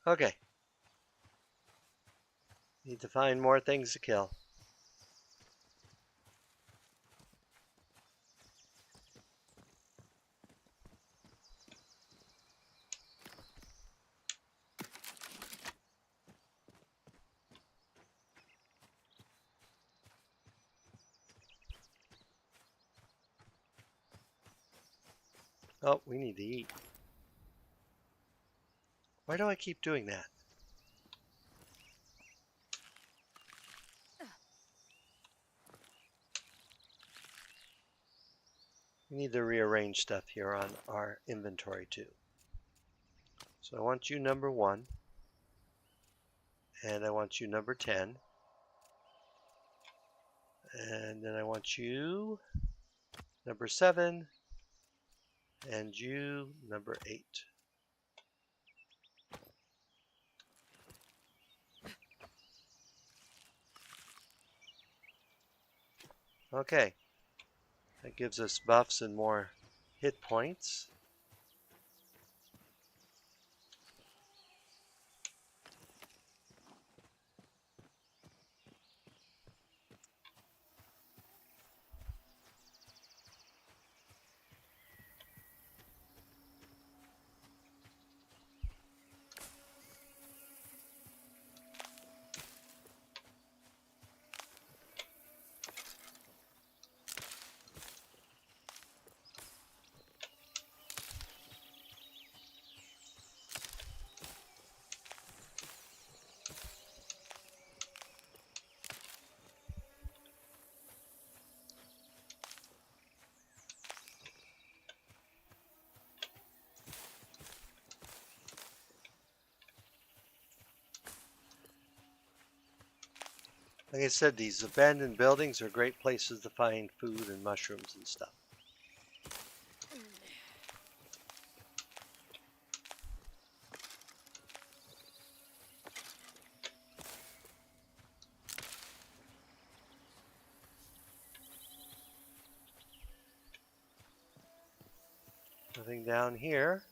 Speaker 1: Okay. Need to find more things to kill. Oh, we need to eat. Why do I keep doing that? We need to rearrange stuff here on our inventory too. So I want you number 1, and I want you number 10, and then I want you number 7, and you number 8. Okay, that gives us buffs and more hit points. Like I said, these abandoned buildings are great places to find food and mushrooms and stuff. Nothing down here.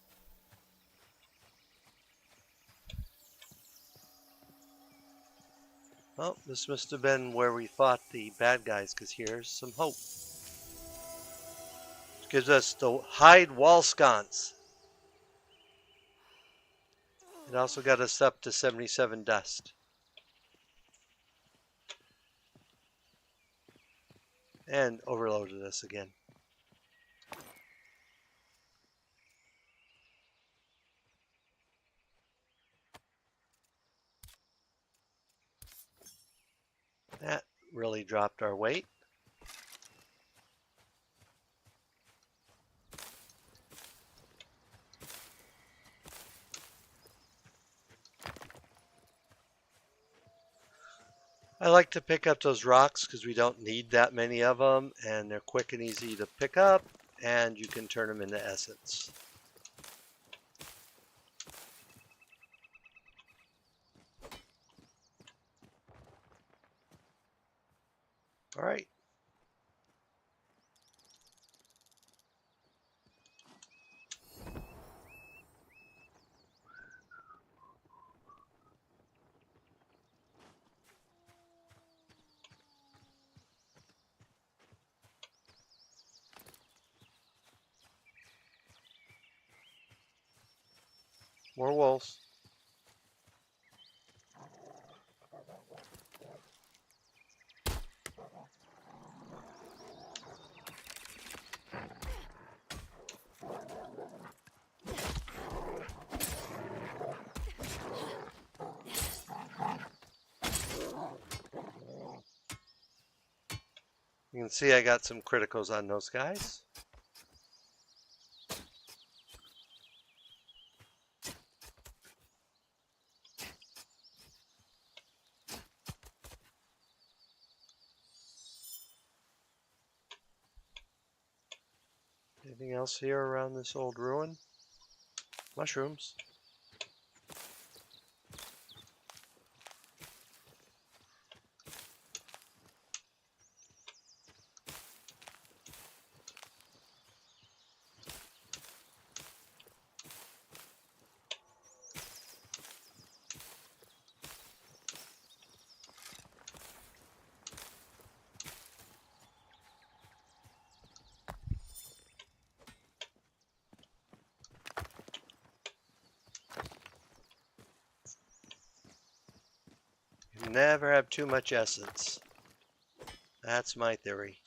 Speaker 1: Well, this must have been where we fought the bad guys, because here's some hope. It gives us the hide wall sconce. It also got us up to 77 dust. And overloaded us again. That really dropped our weight. I like to pick up those rocks because we don't need that many of them, and they're quick and easy to pick up, and you can turn them into essence. All right. More wolves. You can see I got some criticals on those guys. Anything else here around this old ruin? Mushrooms. You never have too much essence. That's my theory.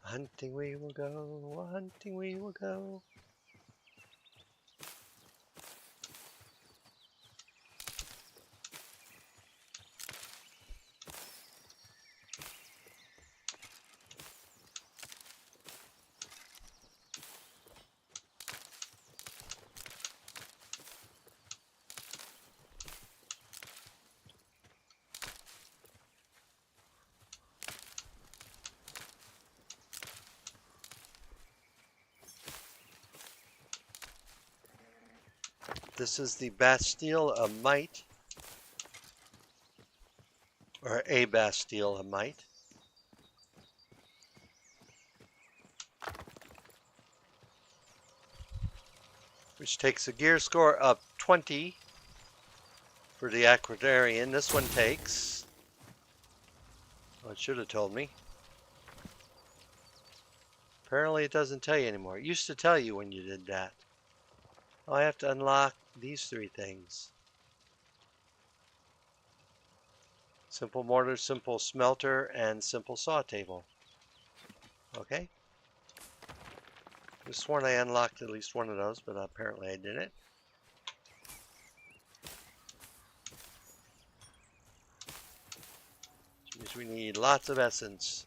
Speaker 1: Hunting we will go, hunting we will go. This is the Bastille of Might, or a Bastille of Might. Which takes a gear score of 20 for the Aquatarian. This one takes, oh, it should have told me. Apparently it doesn't tell you anymore. It used to tell you when you did that. Oh, I have to unlock these three things. Simple mortar, simple smelter, and simple saw table. Okay. I sworn I unlocked at least one of those, but apparently I didn't. Which means we need lots of essence.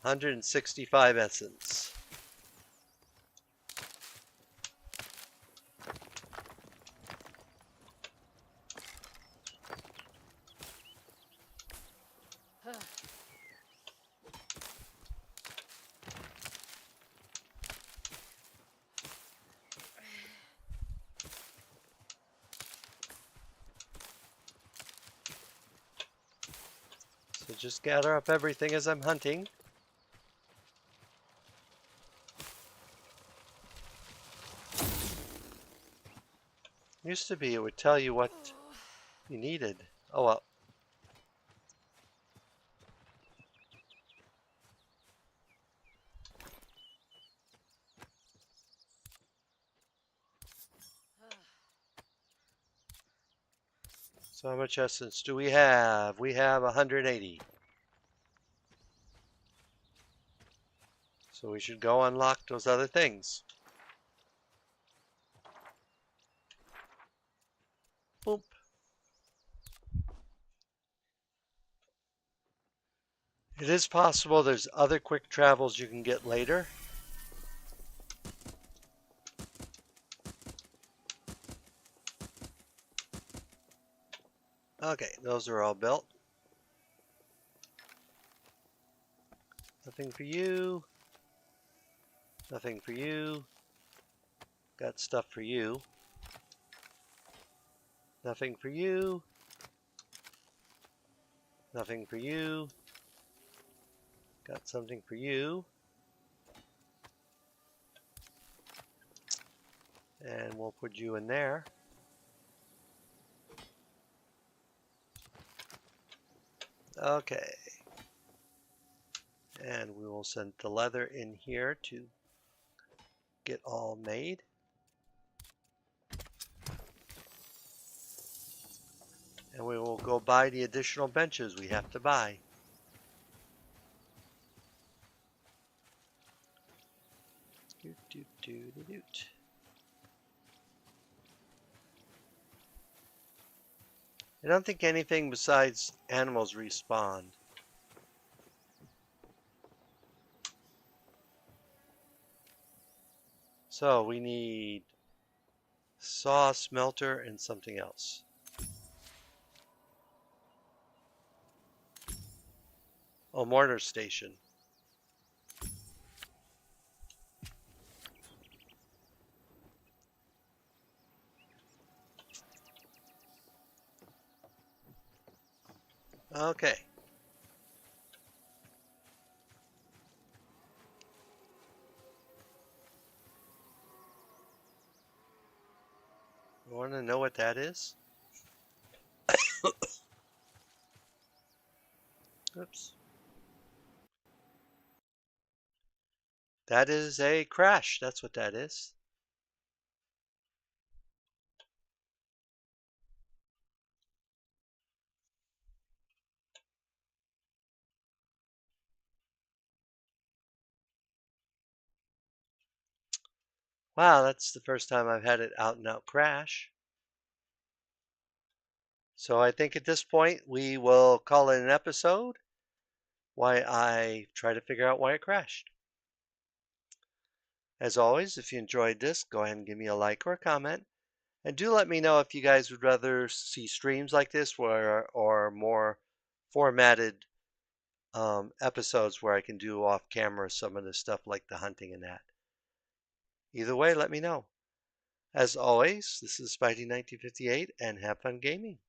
Speaker 1: 165 essence. So just gather up everything as I'm hunting. Used to be it would tell you what you needed. Oh well. So how much essence do we have? We have 180. So we should go unlock those other things. Boop. It is possible there's other quick travels you can get later. Okay, those are all built. Nothing for you. Nothing for you. Got stuff for you. Nothing for you. Nothing for you. Got something for you. And we'll put you in there. Okay. And we will send the leather in here to get all made. And we will go buy the additional benches we have to buy. Doot, doot, doot, doot, doot. I don't think anything besides animals respawn. So we need saw, smelter, and something else. Oh, mortar station. Okay. You want to know what that is? Oops. That is a crash. That's what that is. Wow, that's the first time I've had it out and out crash. So I think at this point we will call it an episode while I try to figure out why it crashed. As always, if you enjoyed this, go ahead and give me a like or a comment. And do let me know if you guys would rather see streams like this or more formatted episodes where I can do off camera some of the stuff like the hunting and that. Either way, let me know. As always, this is Spidey 1958 and have fun gaming.